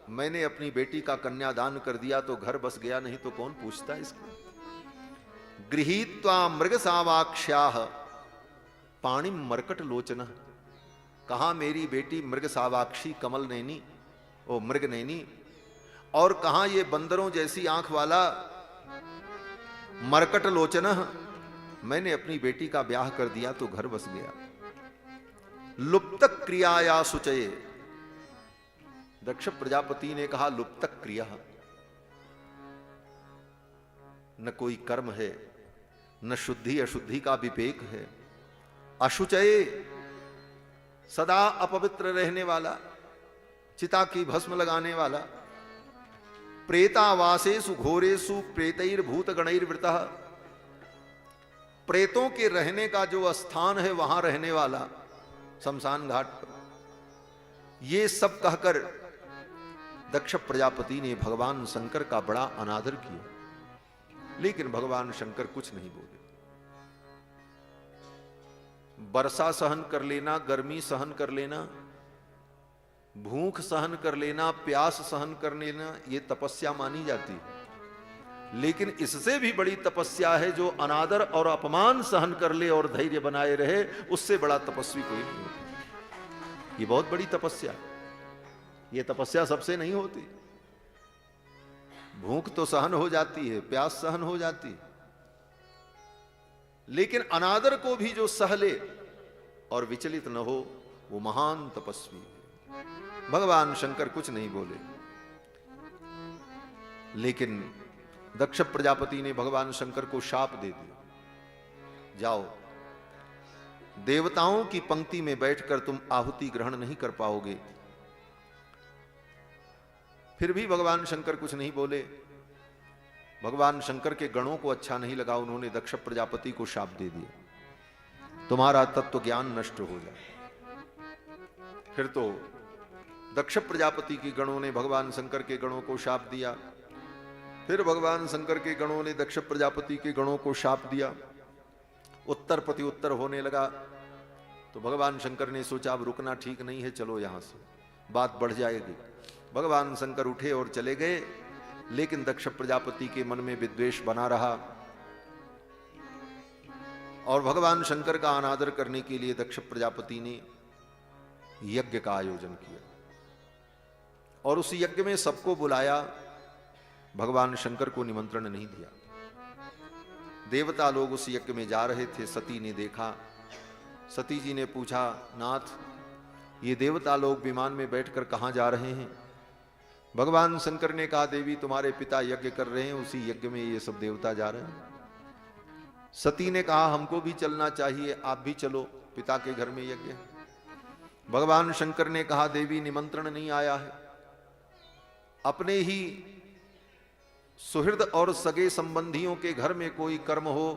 मैंने अपनी बेटी का कन्यादान कर दिया तो घर बस गया, नहीं तो कौन पूछता इसका। गृहीत्वा मृग सावाक्ष्याह पाणिम मरकट लोचन, कहा मेरी बेटी मृग सावाक्षी कमल नैनी, ओ मृग नैनी, और कहा ये बंदरों जैसी आंख वाला मरकट लोचन। मैंने अपनी बेटी का ब्याह कर दिया तो घर बस गया। लुप्तक क्रियाया सुचये, दक्ष प्रजापति ने कहा लुप्तक क्रिया, न कोई कर्म है, न शुद्धि अशुद्धि का विवेक है। अशुचये, सदा अपवित्र रहने वाला, चिता की भस्म लगाने वाला। प्रेतावासेषु घोरेषु प्रेतैर्भूत गणैर्वृतः, प्रेतों के रहने का जो स्थान है वहां रहने वाला, शमशान घाट पर। ये सब कहकर दक्ष प्रजापति ने भगवान शंकर का बड़ा अनादर किया, लेकिन भगवान शंकर कुछ नहीं बोले। वर्षा सहन कर लेना, गर्मी सहन कर लेना, भूख सहन कर लेना, प्यास सहन कर लेना, ये तपस्या मानी जाती है। लेकिन इससे भी बड़ी तपस्या है जो अनादर और अपमान सहन कर ले और धैर्य बनाए रहे, उससे बड़ा तपस्वी कोई नहीं होता। ये बहुत बड़ी तपस्या, ये तपस्या सबसे नहीं होती। भूख तो सहन हो जाती है, प्यास सहन हो जाती है, लेकिन अनादर को भी जो सह ले और विचलित न हो, वो महान तपस्वी है। भगवान शंकर कुछ नहीं बोले, लेकिन दक्ष प्रजापति ने भगवान शंकर को शाप दे दिया, जाओ देवताओं की पंक्ति में बैठकर तुम आहुति ग्रहण नहीं कर पाओगे। फिर भी भगवान शंकर कुछ नहीं बोले। भगवान शंकर के गणों को अच्छा नहीं लगा, उन्होंने दक्ष प्रजापति को शाप दे दिया, तुम्हारा तत्व ज्ञान नष्ट हो जाए। फिर तो दक्ष प्रजापति के गणों ने भगवान शंकर के गणों को शाप दिया। फिर भगवान शंकर के गणों ने दक्ष प्रजापति के गणों को शाप दिया। उत्तर प्रति उत्तर होने लगा। तो भगवान शंकर ने सोचा अब रुकना ठीक नहीं है, चलो यहां से, बात बढ़ जाएगी। भगवान शंकर उठे और चले गए, लेकिन दक्ष प्रजापति के मन में विद्वेष बना रहा। और भगवान शंकर का अनादर करने के लिए दक्ष प्रजापति ने यज्ञ का आयोजन किया और उस यज्ञ में सबको बुलाया, भगवान शंकर को निमंत्रण नहीं दिया। देवता लोग उस यज्ञ में जा रहे थे। सती ने देखा, सती जी ने पूछा, नाथ ये देवता लोग विमान में बैठकर कहां जा रहे हैं? भगवान शंकर ने कहा, देवी तुम्हारे पिता यज्ञ कर रहे हैं, उसी यज्ञ में ये सब देवता जा रहे हैं। सती ने कहा, हमको भी चलना चाहिए, आप भी चलो, पिता के घर में यज्ञ है। भगवान शंकर ने कहा, देवी निमंत्रण नहीं आया है। अपने ही सुहृद और सगे संबंधियों के घर में कोई कर्म हो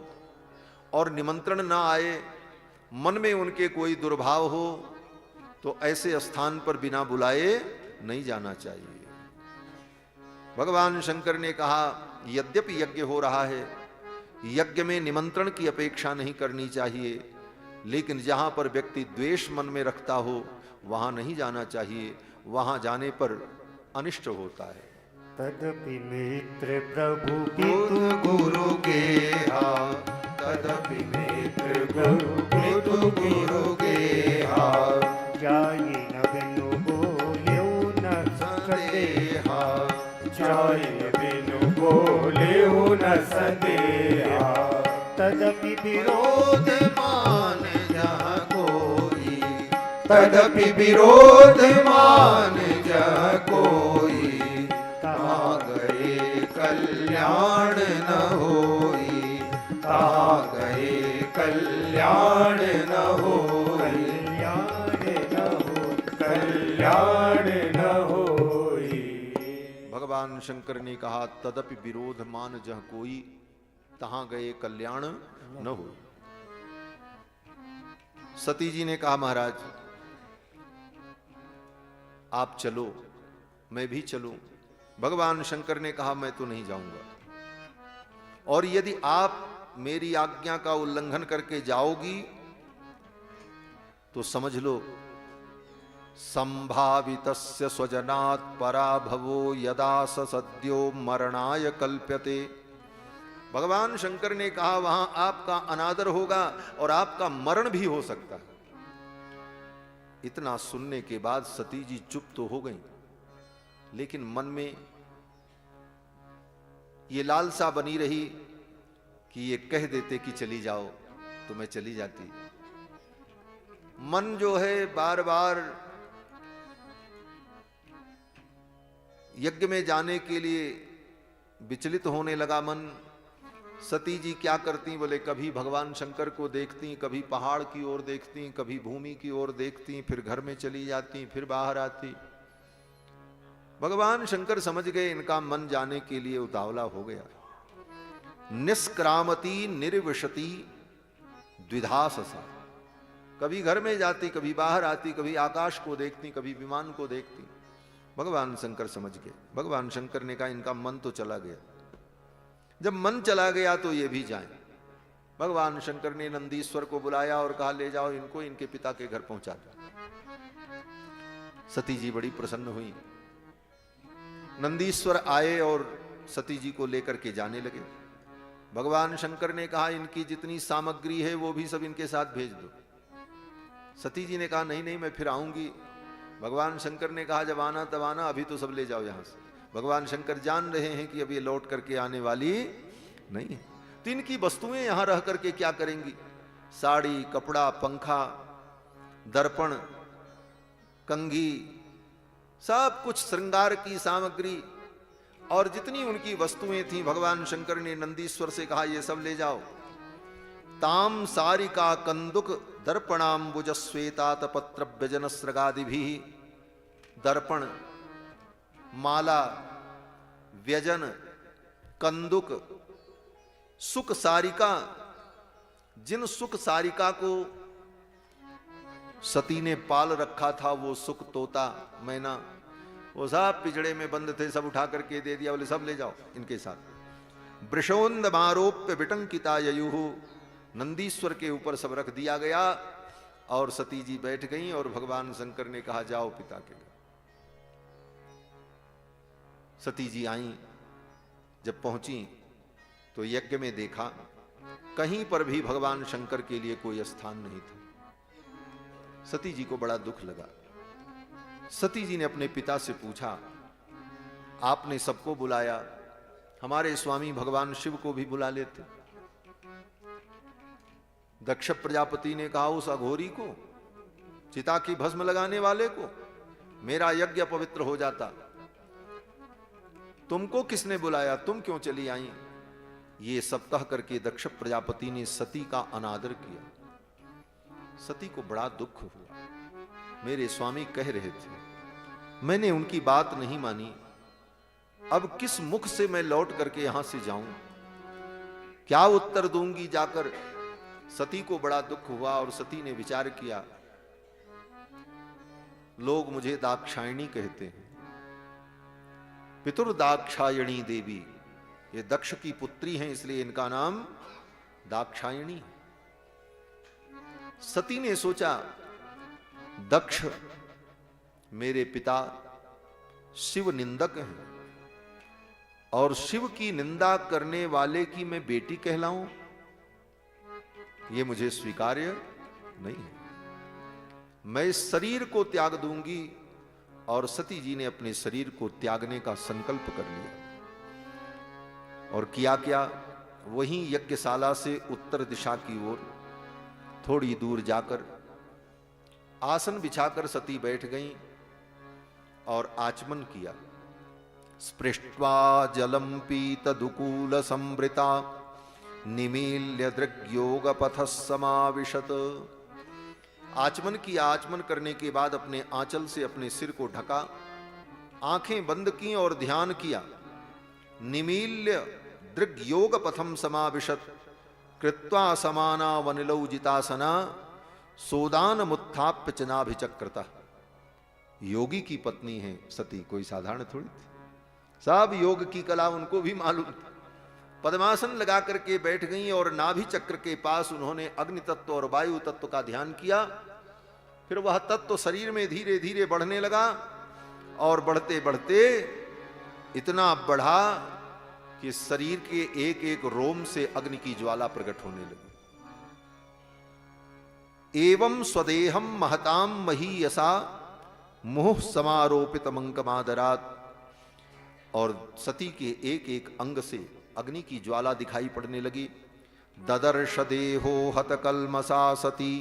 और निमंत्रण ना आए, मन में उनके कोई दुर्भाव हो, तो ऐसे स्थान पर बिना बुलाए नहीं जाना चाहिए। भगवान शंकर ने कहा, यद्यपि यज्ञ हो रहा है, यज्ञ में निमंत्रण की अपेक्षा नहीं करनी चाहिए, लेकिन जहां पर व्यक्ति द्वेष मन में रखता हो वहां नहीं जाना चाहिए, वहां जाने पर अनिष्ट होता है। तदपि मित्र प्रभु पितु गुरु गेहा, तदपि मित्र प्रभु पितु गुरु गेहा, जाई न बिनु बोल्यो न सदेहा, जाई न बिनु बोल्यो न सदेहा, तदपि विरोध मान जहाँ कोई, तदपि विरोध मान जहाँ कोई, कहाँ गए कल्याण कल्याण न होई, तहाँ गए कल्याण न होई, कल्याण न होई। भगवान शंकर ने कहा तदपि विरोध मान जह कोई, तहां गए कल्याण न हो। सती जी ने कहा महाराज आप चलो, मैं भी चलूं। भगवान शंकर ने कहा मैं तो नहीं जाऊंगा, और यदि आप मेरी आज्ञा का उल्लंघन करके जाओगी तो समझ लो संभावितस्य स्वजनात् पराभवो यदा स सद्यो मरणाय कल्प्यते। भगवान शंकर ने कहा वहां आपका अनादर होगा और आपका मरण भी हो सकता है। इतना सुनने के बाद सती जी चुप तो हो गई, लेकिन मन में ये लालसा बनी रही कि ये कह देते कि चली जाओ तो मैं चली जाती। मन जो है बार बार यज्ञ में जाने के लिए विचलित होने लगा मन। सती जी क्या करती, बोले कभी भगवान शंकर को देखती, कभी पहाड़ की ओर देखती, कभी भूमि की ओर देखती, फिर घर में चली जाती, फिर बाहर आती। भगवान शंकर समझ गए इनका मन जाने के लिए उतावला हो गया। निष्क्रामती निर्विशति द्विधा ससा, कभी घर में जाती, कभी बाहर आती, कभी आकाश को देखती, कभी विमान को देखती। भगवान शंकर समझ गए। भगवान शंकर ने कहा इनका मन तो चला गया, जब मन चला गया तो ये भी जाएं। भगवान शंकर ने नंदीश्वर को बुलाया और कहा ले जाओ इनको, इनके पिता के घर पहुंचा दो। सती जी बड़ी प्रसन्न हुई। नंदीश्वर आए और सती जी को लेकर के जाने लगे। भगवान शंकर ने कहा इनकी जितनी सामग्री है वो भी सब इनके साथ भेज दो। सती जी ने कहा नहीं नहीं मैं फिर आऊंगी। भगवान शंकर ने कहा जब आना तब आना, अभी तो सब ले जाओ यहां से। भगवान शंकर जान रहे हैं कि अब ये लौट करके आने वाली नहीं है, तो इनकी वस्तुएं यहां रह करके क्या करेंगी। साड़ी, कपड़ा, पंखा, दर्पण, कंघी, सब कुछ श्रृंगार की सामग्री और जितनी उनकी वस्तुएं थी, भगवान शंकर ने नंदीश्वर से कहा ये सब ले जाओ। ताम सारिका कंदुक दर्पणाम्बुज श्वेतात पत्र व्यजन सृगादि भी, दर्पण, माला, व्यजन, कंदुक, सुख सारिका, जिन सुख सारिका को सती ने पाल रखा था, वो सुख तोता मैना, वो सब पिजड़े में बंद थे, सब उठा करके दे दिया, बोले सब ले जाओ इनके साथ। वृषोन्दमारोप्य विटंकिता ययुः, नंदीश्वर के ऊपर सब रख दिया गया और सती जी बैठ गईं और भगवान शंकर ने कहा जाओ पिता के घर। सती जी आईं, जब पहुंची तो यज्ञ में देखा कहीं पर भी भगवान शंकर के लिए कोई स्थान नहीं था। सती जी को बड़ा दुख लगा। सती जी ने अपने पिता से पूछा आपने सबको बुलाया, हमारे स्वामी भगवान शिव को भी बुला लेते। दक्ष प्रजापति ने कहा उस अघोरी को, चिता की भस्म लगाने वाले को, मेरा यज्ञ पवित्र हो जाता। तुमको किसने बुलाया, तुम क्यों चली आई। ये सब कह करके दक्ष प्रजापति ने सती का अनादर किया। सती को बड़ा दुख हुआ। मेरे स्वामी कह रहे थे, मैंने उनकी बात नहीं मानी, अब किस मुख से मैं लौट करके यहां से जाऊं, क्या उत्तर दूंगी जाकर। सती को बड़ा दुख हुआ और सती ने विचार किया, लोग मुझे दाक्षायणी कहते हैं, पितुर्दाक्षायणी देवी, ये दक्ष की पुत्री हैं इसलिए इनका नाम दाक्षायणी है। सती ने सोचा दक्ष मेरे पिता शिव निंदक हैं और शिव की निंदा करने वाले की मैं बेटी कहलाऊं, ये मुझे स्वीकार्य नहीं है। मैं इस शरीर को त्याग दूंगी। और सती जी ने अपने शरीर को त्यागने का संकल्प कर लिया। और किया क्या, वहीं यज्ञशाला से उत्तर दिशा की ओर थोड़ी दूर जाकर आसन बिछाकर सती बैठ गईं और आचमन किया। स्पृष्ट्वा जलम पीतदुकूल संवृता निमील्य दृग्योग पथ समाविशत। आचमन किया, आचमन करने के बाद अपने आंचल से अपने सिर को ढका, आंखें बंद की और ध्यान किया। निमील्य दृग्योग पथम समाविशत कृत्वा समाना वनिलौ जितासना सोदान मुत्थाप्य चनाभिचक्रता। योगी की पत्नी है सती, कोई साधारण थोड़ी थी, सब योग की कला उनको भी मालूम थी। पद्मासन लगा करके बैठ गई और नाभि चक्र के पास उन्होंने अग्नि तत्व और वायु तत्व का ध्यान किया। फिर वह तत्व शरीर में धीरे धीरे बढ़ने लगा और बढ़ते बढ़ते इतना बढ़ा कि शरीर के एक एक रोम से अग्नि की ज्वाला प्रकट होने लगी। एवं स्वदेहम महताम महीयसा मोह समारोपित मंकमादरात। और सती के एक एक अंग से अग्नि की ज्वाला दिखाई पड़ने लगी। ददर्श देहो हत कलमसा सती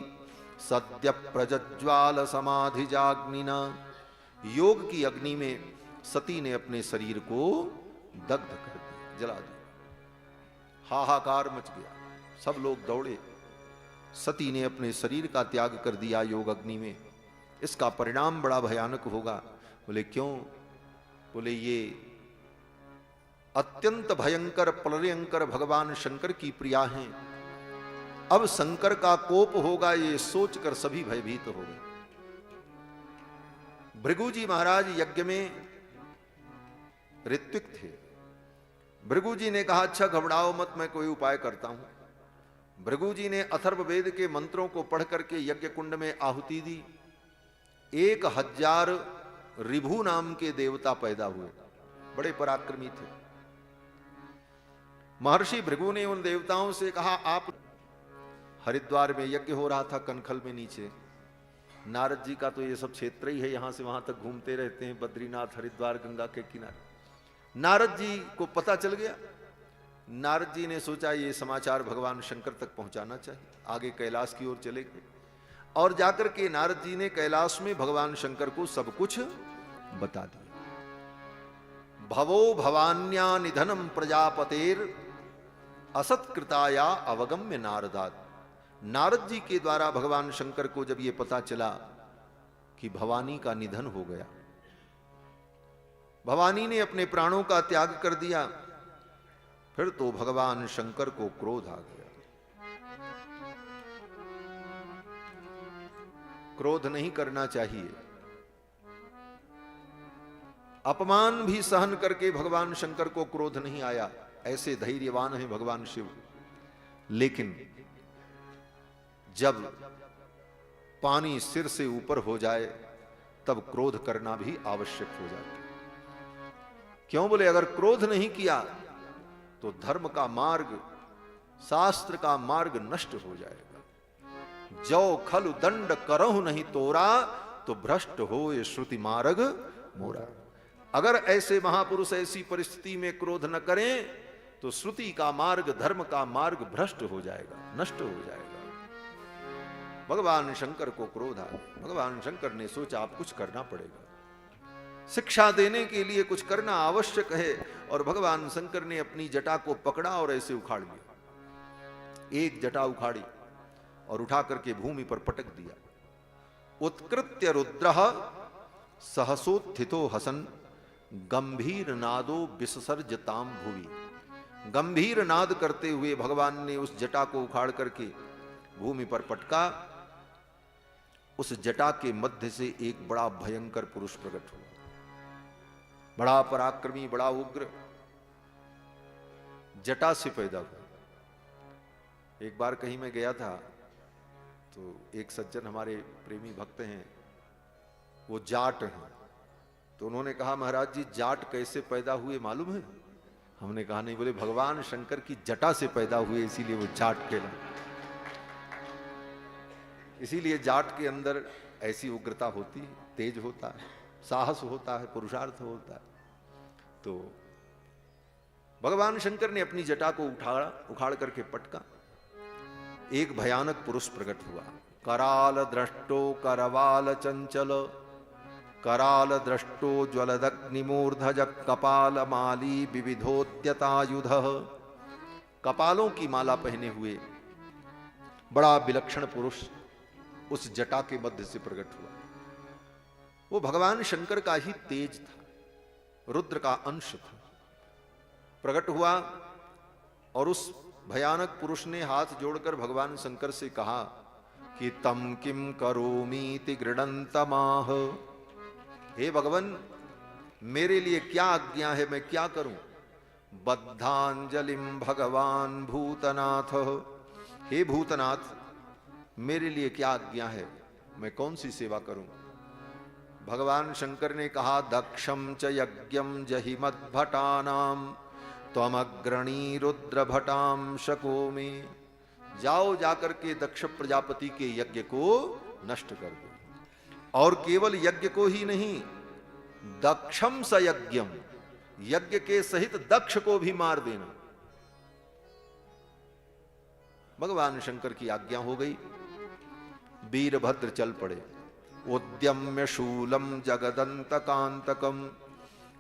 सद्य प्रज्ज्वाल समाधि जाग्निना। योग की अग्नि में सती ने अपने शरीर को दग्ध कर दिया, जला दिया। हाहाकार मच गया, सब लोग दौड़े। सती ने अपने शरीर का त्याग कर दिया योग अग्नि में। इसका परिणाम बड़ा भयानक होगा। बोले क्यों? बोले ये अत्यंत भयंकर प्रलयंकर भगवान शंकर की प्रिया हैं। अब शंकर का कोप होगा, ये सोचकर सभी भयभीत हो गए। भृगु जी महाराज यज्ञ में ऋत्विक थे। भृगु जी ने कहा अच्छा घबराओ मत, मैं कोई उपाय करता हूं। भृगु जी ने अथर्ववेद के मंत्रों को पढ़ करके यज्ञ कुंड में आहुति दी। 1000 ऋभु नाम के देवता पैदा हुए, बड़े पराक्रमी थे। महर्षि भृगु ने उन देवताओं से कहा आप, हरिद्वार में यज्ञ हो रहा था कनखल में नीचे, नारद जी का तो ये सब क्षेत्र ही है, यहां से वहां तक घूमते रहते हैं, बद्रीनाथ हरिद्वार गंगा के किनारे। नारद जी को पता चल गया। नारद जी ने सोचा ये समाचार भगवान शंकर तक पहुंचाना चाहिए। आगे कैलाश की ओर चले गए और जाकर के नारद जी ने कैलाश में भगवान शंकर को सब कुछ बता दिया। भवो भवान्या निधनम प्रजापतेर असत्कृताया अवगम्य नारदात। नारद जी के द्वारा भगवान शंकर को जब ये पता चला कि भवानी का निधन हो गया, भवानी ने अपने प्राणों का त्याग कर दिया, फिर तो भगवान शंकर को क्रोध आ गया। क्रोध नहीं करना चाहिए। अपमान भी सहन करके भगवान शंकर को क्रोध नहीं आया, ऐसे धैर्यवान हैं भगवान शिव। लेकिन जब पानी सिर से ऊपर हो जाए तब क्रोध करना भी आवश्यक हो जाता है। क्यों? बोले अगर क्रोध नहीं किया तो धर्म का मार्ग, शास्त्र का मार्ग नष्ट हो जाएगा। जो खलु दंड करहु नहीं तोरा, तो भ्रष्ट हो ये श्रुति मार्ग मोरा। अगर ऐसे महापुरुष ऐसी परिस्थिति में क्रोध न करें तो श्रुति का मार्ग, धर्म का मार्ग भ्रष्ट हो जाएगा, नष्ट हो जाएगा। भगवान शंकर को क्रोध आया। भगवान शंकर ने सोचा अब कुछ करना पड़ेगा, शिक्षा देने के लिए कुछ करना आवश्यक है। और भगवान शंकर ने अपनी जटा को पकड़ा और ऐसे उखाड़ लिया। एक जटा उखाड़ी और उठा करके भूमि पर पटक दिया। उत्कृत्य रुद्रः सहसोत्थितो हसन गंभीर नादो विसर्जताम भुवि। गंभीर नाद करते हुए भगवान ने उस जटा को उखाड़ करके भूमि पर पटका। उस जटा के मध्य से एक बड़ा भयंकर पुरुष प्रकट हुआ, बड़ा पराक्रमी, बड़ा उग्र, जटा से पैदा हुआ। एक बार कहीं मैं गया था तो एक सज्जन हमारे प्रेमी भक्त हैं, वो जाट हैं। तो उन्होंने कहा महाराज जी जाट कैसे पैदा हुए मालूम है? हमने कहा नहीं। बोले भगवान शंकर की जटा से पैदा हुए इसीलिए वो जाट कहलाए। इसीलिए जाट के अंदर ऐसी उग्रता होती है, तेज होता है, साहस होता है, पुरुषार्थ होता है। तो भगवान शंकर ने अपनी जटा को उखाड़ करके पटका। एक भयानक पुरुष प्रकट हुआ। कराल दृष्टो करवाल चंचल कराल दृष्टो ज्वलदग्निमूर्धज कपाल माली विविधोद्यतायुध। कपालों की माला पहने हुए बड़ा विलक्षण पुरुष उस जटा के मध्य से प्रकट हुआ। वो भगवान शंकर का ही तेज था, रुद्र का अंश था। प्रकट हुआ और उस भयानक पुरुष ने हाथ जोड़कर भगवान शंकर से कहा कि तम किम करोमीति गृणन्तमाह। हे भगवान, मेरे लिए क्या आज्ञा है, मैं क्या करूं? बद्धांजलिम भगवान भूतनाथ। हे भूतनाथ, मेरे लिए क्या आज्ञा है, मैं कौन सी सेवा करूं? भगवान शंकर ने कहा दक्षम च यज्ञम जहि मद्भटानाम त्वमग्रणी रुद्र भटाम शकोमि। जाओ, जाकर के दक्ष प्रजापति के यज्ञ को नष्ट कर दो। और केवल यज्ञ को ही नहीं, दक्षम स यज्ञम, यज्ञ के सहित दक्ष को भी मार देना। भगवान शंकर की आज्ञा हो गई। वीरभद्र चल पड़े। उद्यम्य शूलम जगदंत कांतकम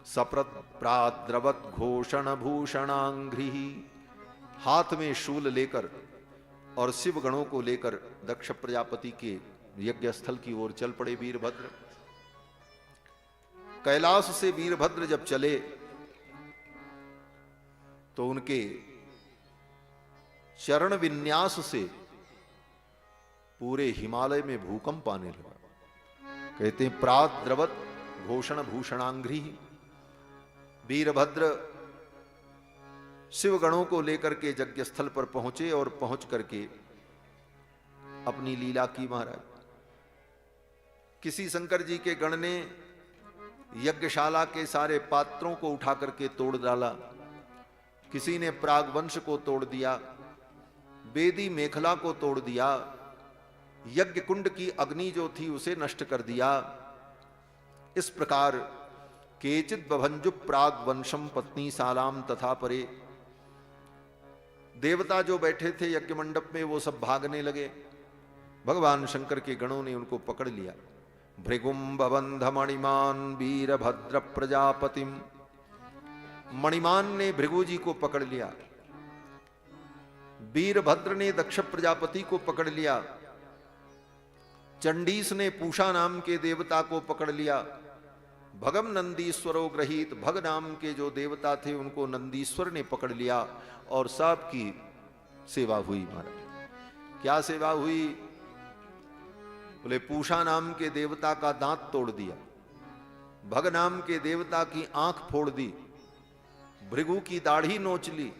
सप्रत प्राद्रवत घोषण भूषणांघ्रि। हाथ में शूल लेकर और शिव गणों को लेकर दक्ष प्रजापति के यज्ञ स्थल की ओर चल पड़े वीरभद्र। कैलाश से वीरभद्र जब चले तो उनके चरण विन्यास से पूरे हिमालय में भूकंप आने लगा। कहते हैं प्राद्रवत घोषण भूषणांघ्रि। वीरभद्र शिवगणों को लेकर के यज्ञ स्थल पर पहुंचे और पहुंच करके अपनी लीला की महाराज। किसी शंकर जी के गण ने यज्ञशाला के सारे पात्रों को उठा करके तोड़ डाला, किसी ने प्रागवंश को तोड़ दिया, वेदी मेखला को तोड़ दिया, यज्ञ कुंड की अग्नि जो थी उसे नष्ट कर दिया। इस प्रकार केचित बभंजु प्रागवंशम पत्नी सालाम तथा परे। देवता जो बैठे थे यज्ञ मंडप में वो सब भागने लगे। भगवान शंकर के गणों ने उनको पकड़ लिया। भृगुम बबंध मणिमान वीरभद्र प्रजापतिम। मणिमान ने भृगु जी को पकड़ लिया, वीरभद्र ने दक्ष प्रजापति को पकड़ लिया, चंडीस ने पूषा नाम के देवता को पकड़ लिया, भगम नंदीश्वरो ग्रहीत, भग नाम के जो देवता थे उनको नंदीश्वर ने पकड़ लिया और सब की सेवा हुई। महाराज क्या सेवा हुई? बोले पूषा नाम के देवता का दांत तोड़ दिया, भग नाम के देवता की आंख फोड़ दी, भृगु की दाढ़ी नोच ली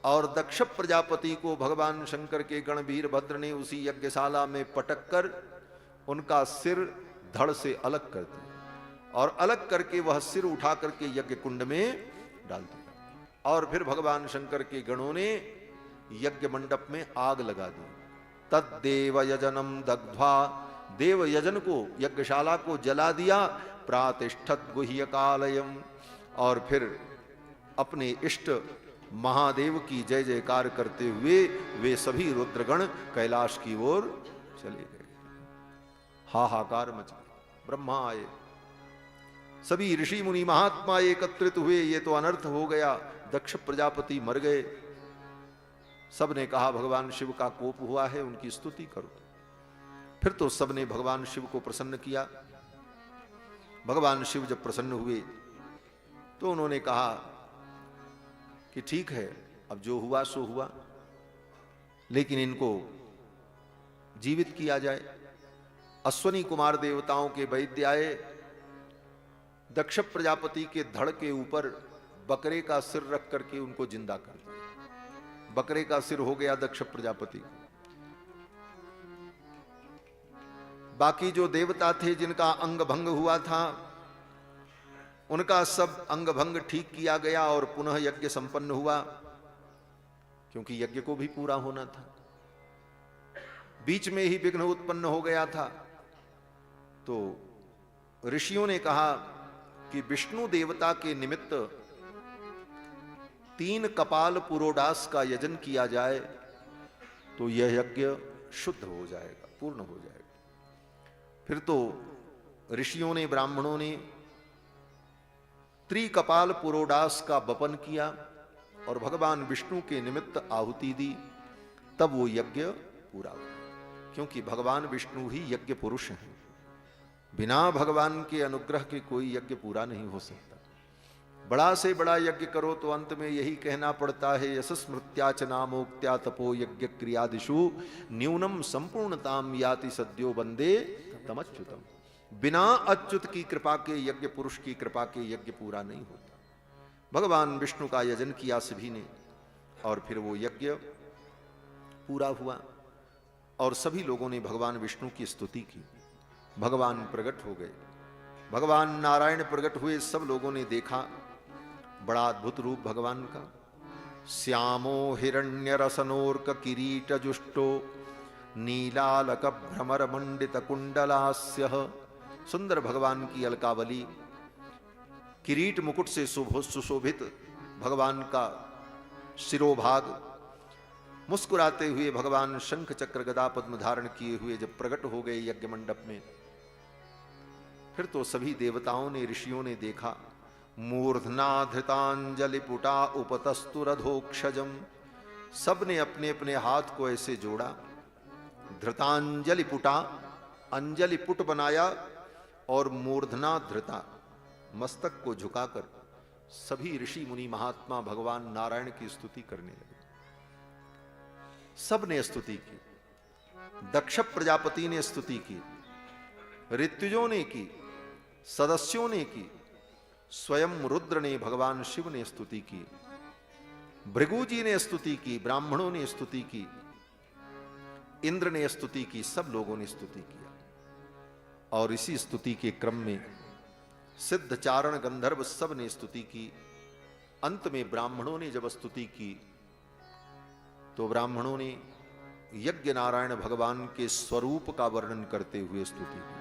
और दक्ष प्रजापति को भगवान शंकर के गण वीरभद्र ने उसी यज्ञशाला में पटक कर उनका सिर धड़ से अलग कर दिया और अलग करके वह सिर उठा करके यज्ञ कुंड में डाल दिया। और फिर भगवान शंकर के गणों ने यज्ञ मंडप में आग लगा दी। तद्देव यजनम दग्ध्वा, देव यजन को यज्ञशाला को जला दिया। प्रातिष्ठत गुह्यकालयम, और फिर अपने इष्ट महादेव की जय जयकार करते हुए वे सभी रुद्रगण कैलाश की ओर चले गए। हाहाकार मच गया। ब्रह्मा आए, सभी ऋषि मुनि महात्मा एकत्रित हुए। ये तो अनर्थ हो गया, दक्ष प्रजापति मर गए। सबने कहा भगवान शिव का कोप हुआ है, उनकी स्तुति करो। फिर तो सबने भगवान शिव को प्रसन्न किया। भगवान शिव जब प्रसन्न हुए तो उन्होंने कहा कि ठीक है, अब जो हुआ सो हुआ, लेकिन इनको जीवित किया जाए। अश्वनी कुमार देवताओं के वैद्य आए, दक्ष प्रजापति के धड़ के ऊपर बकरे का सिर रख करके उनको जिंदा कर दिया। बकरे का सिर हो गया दक्ष प्रजापति। बाकी जो देवता थे जिनका अंग भंग हुआ था उनका सब अंग भंग ठीक किया गया और पुनः यज्ञ संपन्न हुआ, क्योंकि यज्ञ को भी पूरा होना था। बीच में ही विघ्न उत्पन्न हो गया था। तो ऋषियों ने कहा कि विष्णु देवता के निमित्त 3 कपाल पुरोडास का यजन किया जाए तो यह यज्ञ शुद्ध हो जाएगा, पूर्ण हो जाएगा। फिर तो ऋषियों ने, ब्राह्मणों ने त्रिकपाल पुरोडास का बपन किया और भगवान विष्णु के निमित्त आहुति दी, तब वो यज्ञ पूरा हुआ। क्योंकि भगवान विष्णु ही यज्ञ पुरुष हैं, बिना भगवान के अनुग्रह के कोई यज्ञ पूरा नहीं हो सकता। बड़ा से बड़ा यज्ञ करो तो अंत में यही कहना पड़ता है, यशस्मृत्याच नामोक्त्या तपो यज्ञ क्रियादिषु न्यूनम संपूर्णताम याति सद्यो वंदे तमच्युतम। बिना अच्युत की कृपा के, यज्ञ पुरुष की कृपा के यज्ञ पूरा नहीं होता। भगवान विष्णु का यजन किया सभी ने और फिर वो यज्ञ पूरा हुआ और सभी लोगों ने भगवान विष्णु की स्तुति की। भगवान प्रकट हो गए, भगवान नारायण प्रकट हुए। सब लोगों ने देखा बड़ा अद्भुत रूप भगवान का। श्यामो हिरण्य रसनोर्क किरीट जुष्टो नीलालक भ्रमर मंडित कुंडलास्य। सुंदर भगवान की अलकावली, किरीट मुकुट से सुशोभित भगवान का शिरोभाग, मुस्कुराते हुए भगवान शंख चक्र गदा पद्म धारण किए हुए जब प्रकट हो गए यज्ञ मंडप में, फिर तो सभी देवताओं ने, ऋषियों ने देखा। मूर्धना धृतांजलि पुटा उपतस्तुरधोक्षजम। सब ने अपने अपने हाथ को ऐसे जोड़ा, धृतांजलि पुटा, अंजलि पुट बनाया और मूर्धना धृता, मस्तक को झुकाकर सभी ऋषि मुनि महात्मा भगवान नारायण की स्तुति करने लगे। सब ने स्तुति की। दक्ष प्रजापति ने स्तुति की, ऋत्विजों ने की, सदस्यों ने की, स्वयं रुद्र ने, भगवान शिव ने स्तुति की, भृगु जी ने स्तुति की, ब्राह्मणों ने स्तुति की, इंद्र ने स्तुति की, सब लोगों ने स्तुति किया। और इसी स्तुति के क्रम में सिद्ध चारण गंधर्व सब ने स्तुति की। अंत में ब्राह्मणों ने जब स्तुति की तो ब्राह्मणों ने यज्ञ नारायण भगवान के स्वरूप का वर्णन करते हुए स्तुति की।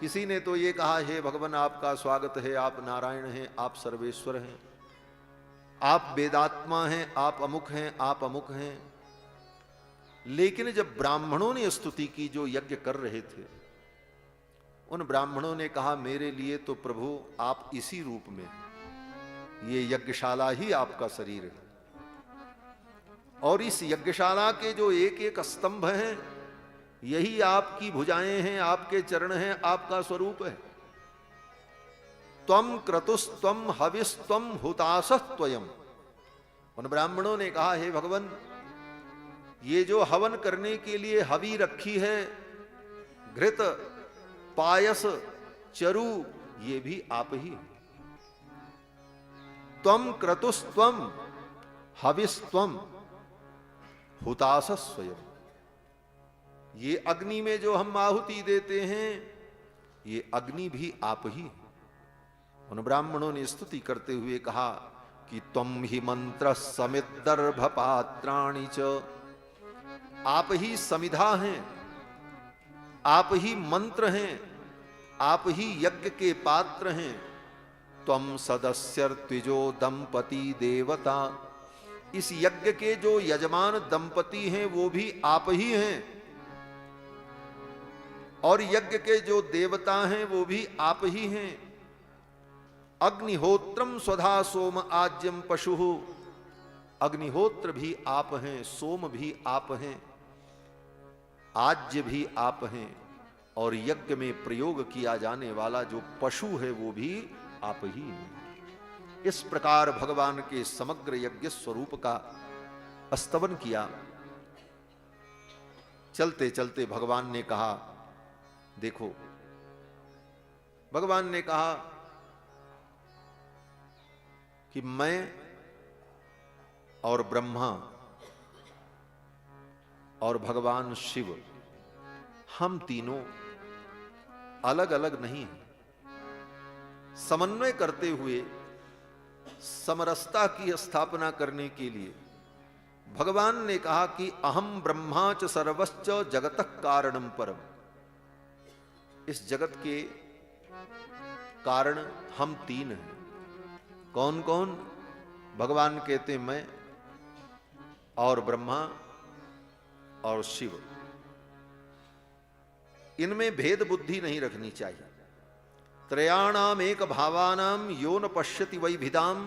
किसी ने तो ये कहा, हे भगवान आपका स्वागत है, आप नारायण हैं, आप सर्वेश्वर हैं, आप वेदात्मा हैं, आप अमुक हैं, आप अमुक हैं। लेकिन जब ब्राह्मणों ने स्तुति की जो यज्ञ कर रहे थे, उन ब्राह्मणों ने कहा, मेरे लिए तो प्रभु आप इसी रूप में, ये यज्ञशाला ही आपका शरीर है और इस यज्ञशाला के जो एक एक स्तंभ हैं यही आपकी भुजाएं हैं, आपके चरण हैं, आपका स्वरूप है। त्वम क्रतुस्त्वम हविस्त्वम हुतासस्त्वयम्। उन ब्राह्मणों ने कहा, हे भगवान, ये जो हवन करने के लिए हवि रखी है, घृत, पायस, चरु, ये भी आप ही हैं। त्वम क्रतुस्त्वम हविस्त्वम हुतासस्त्वयम्। ये अग्नि में जो हम आहुति देते हैं, ये अग्नि भी आप ही हैं। उन ब्राह्मणों ने स्तुति करते हुए कहा कि त्वम ही मंत्र समिद्दर्भ पात्राणि च। आप ही समिधा हैं, आप ही मंत्र हैं, आप ही यज्ञ के पात्र हैं। त्वम सदस्यर्त्विजो दंपति देवता। इस यज्ञ के जो यजमान दंपति हैं वो भी आप ही हैं और यज्ञ के जो देवता हैं वो भी आप ही हैं। अग्निहोत्रम स्वधा सोम आज्यम पशु। अग्निहोत्र भी आप हैं, सोम भी आप हैं, आज्य भी आप हैं और यज्ञ में प्रयोग किया जाने वाला जो पशु है वो भी आप ही हैं। इस प्रकार भगवान के समग्र यज्ञ स्वरूप का स्तवन किया। चलते चलते भगवान ने कहा, देखो, भगवान ने कहा कि मैं और ब्रह्मा और भगवान शिव, हम तीनों अलग अलग नहीं हैं। समन्वय करते हुए समरसता की स्थापना करने के लिए भगवान ने कहा कि अहम ब्रह्मा च सर्वश्च जगतः कारणम परम। इस जगत के कारण हम तीन हैं। कौन कौन? भगवान कहते मैं और ब्रह्मा और शिव। इनमें भेद बुद्धि नहीं रखनी चाहिए। त्रयाणाम एक भावानाम यो न पश्यति वैभिदाम।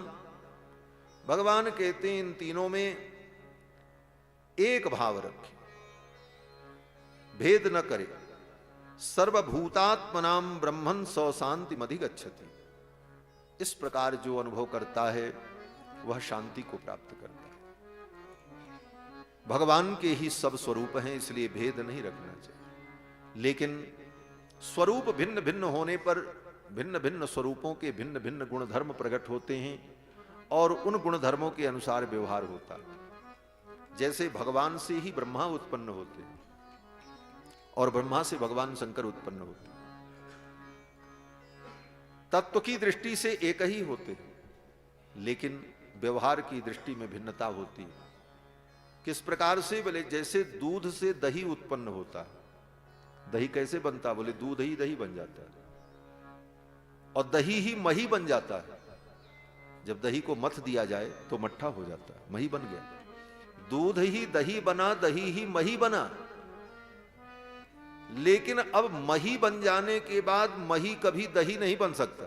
भगवान कहते हैं इन तीनों में एक भाव रखे, भेद न करे। सर्वभूतात्मनाम ब्रह्मन सौ शांति मधिगच्छति। इस प्रकार जो अनुभव करता है वह शांति को प्राप्त करता है। भगवान के ही सब स्वरूप हैं, इसलिए भेद नहीं रखना चाहिए। लेकिन स्वरूप भिन्न भिन्न होने पर भिन्न भिन्न स्वरूपों के भिन्न भिन्न गुणधर्म प्रकट होते हैं और उन गुणधर्मों के अनुसार व्यवहार होता है। जैसे भगवान से ही ब्रह्मा उत्पन्न होते हैं और ब्रह्मा से भगवान शंकर उत्पन्न होते हैं। तत्व की दृष्टि से एक ही होते हैं, लेकिन व्यवहार की दृष्टि में भिन्नता होती है। किस प्रकार से? बोले जैसे दूध से दही उत्पन्न होता है। दही कैसे बनता? बोले दूध ही दही बन जाता है और दही ही मही बन जाता है। जब दही को मथ दिया जाए तो मट्ठा हो जाता है, मही बन गया। दूध ही दही बना, दही ही मही बना। लेकिन अब मही बन जाने के बाद मही कभी दही नहीं बन सकता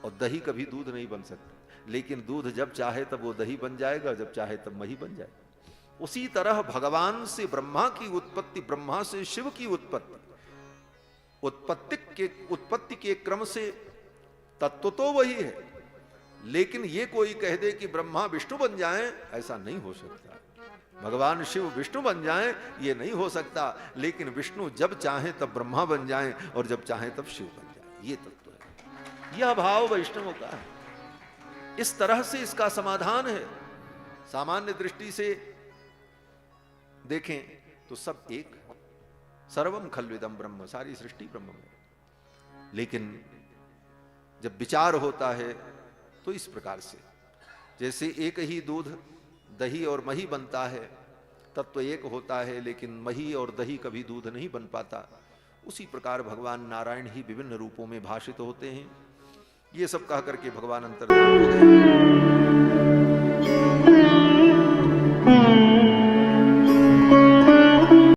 और दही कभी दूध नहीं बन सकता। लेकिन दूध जब चाहे तब वो दही बन जाएगा, जब चाहे तब मही बन जाएगा। उसी तरह भगवान से ब्रह्मा की उत्पत्ति, ब्रह्मा से शिव की उत्पत्ति, उत्पत्ति के क्रम से तत्व तो वही है। लेकिन ये कोई कह दे कि ब्रह्मा विष्णु बन जाएं, ऐसा नहीं हो सकता। भगवान शिव विष्णु बन जाएं, ये नहीं हो सकता। लेकिन विष्णु जब चाहे तब ब्रह्मा बन जाएं और जब चाहे तब शिव बन जाएं। ये तत्व है, यह भाव वैष्णवों का है। इस तरह से इसका समाधान है। सामान्य दृष्टि से देखें तो सब एक है। सर्वम खल्विदम ब्रह्म, सारी सृष्टि ब्रह्म है। लेकिन जब विचार होता है तो इस प्रकार से, जैसे एक ही दूध दही और मही बनता है, तत्व एक होता है, लेकिन मही और दही कभी दूध नहीं बन पाता। उसी प्रकार भगवान नारायण ही विभिन्न रूपों में भाषित होते हैं। ये सब कह करके भगवान अंतर्धान हो गए।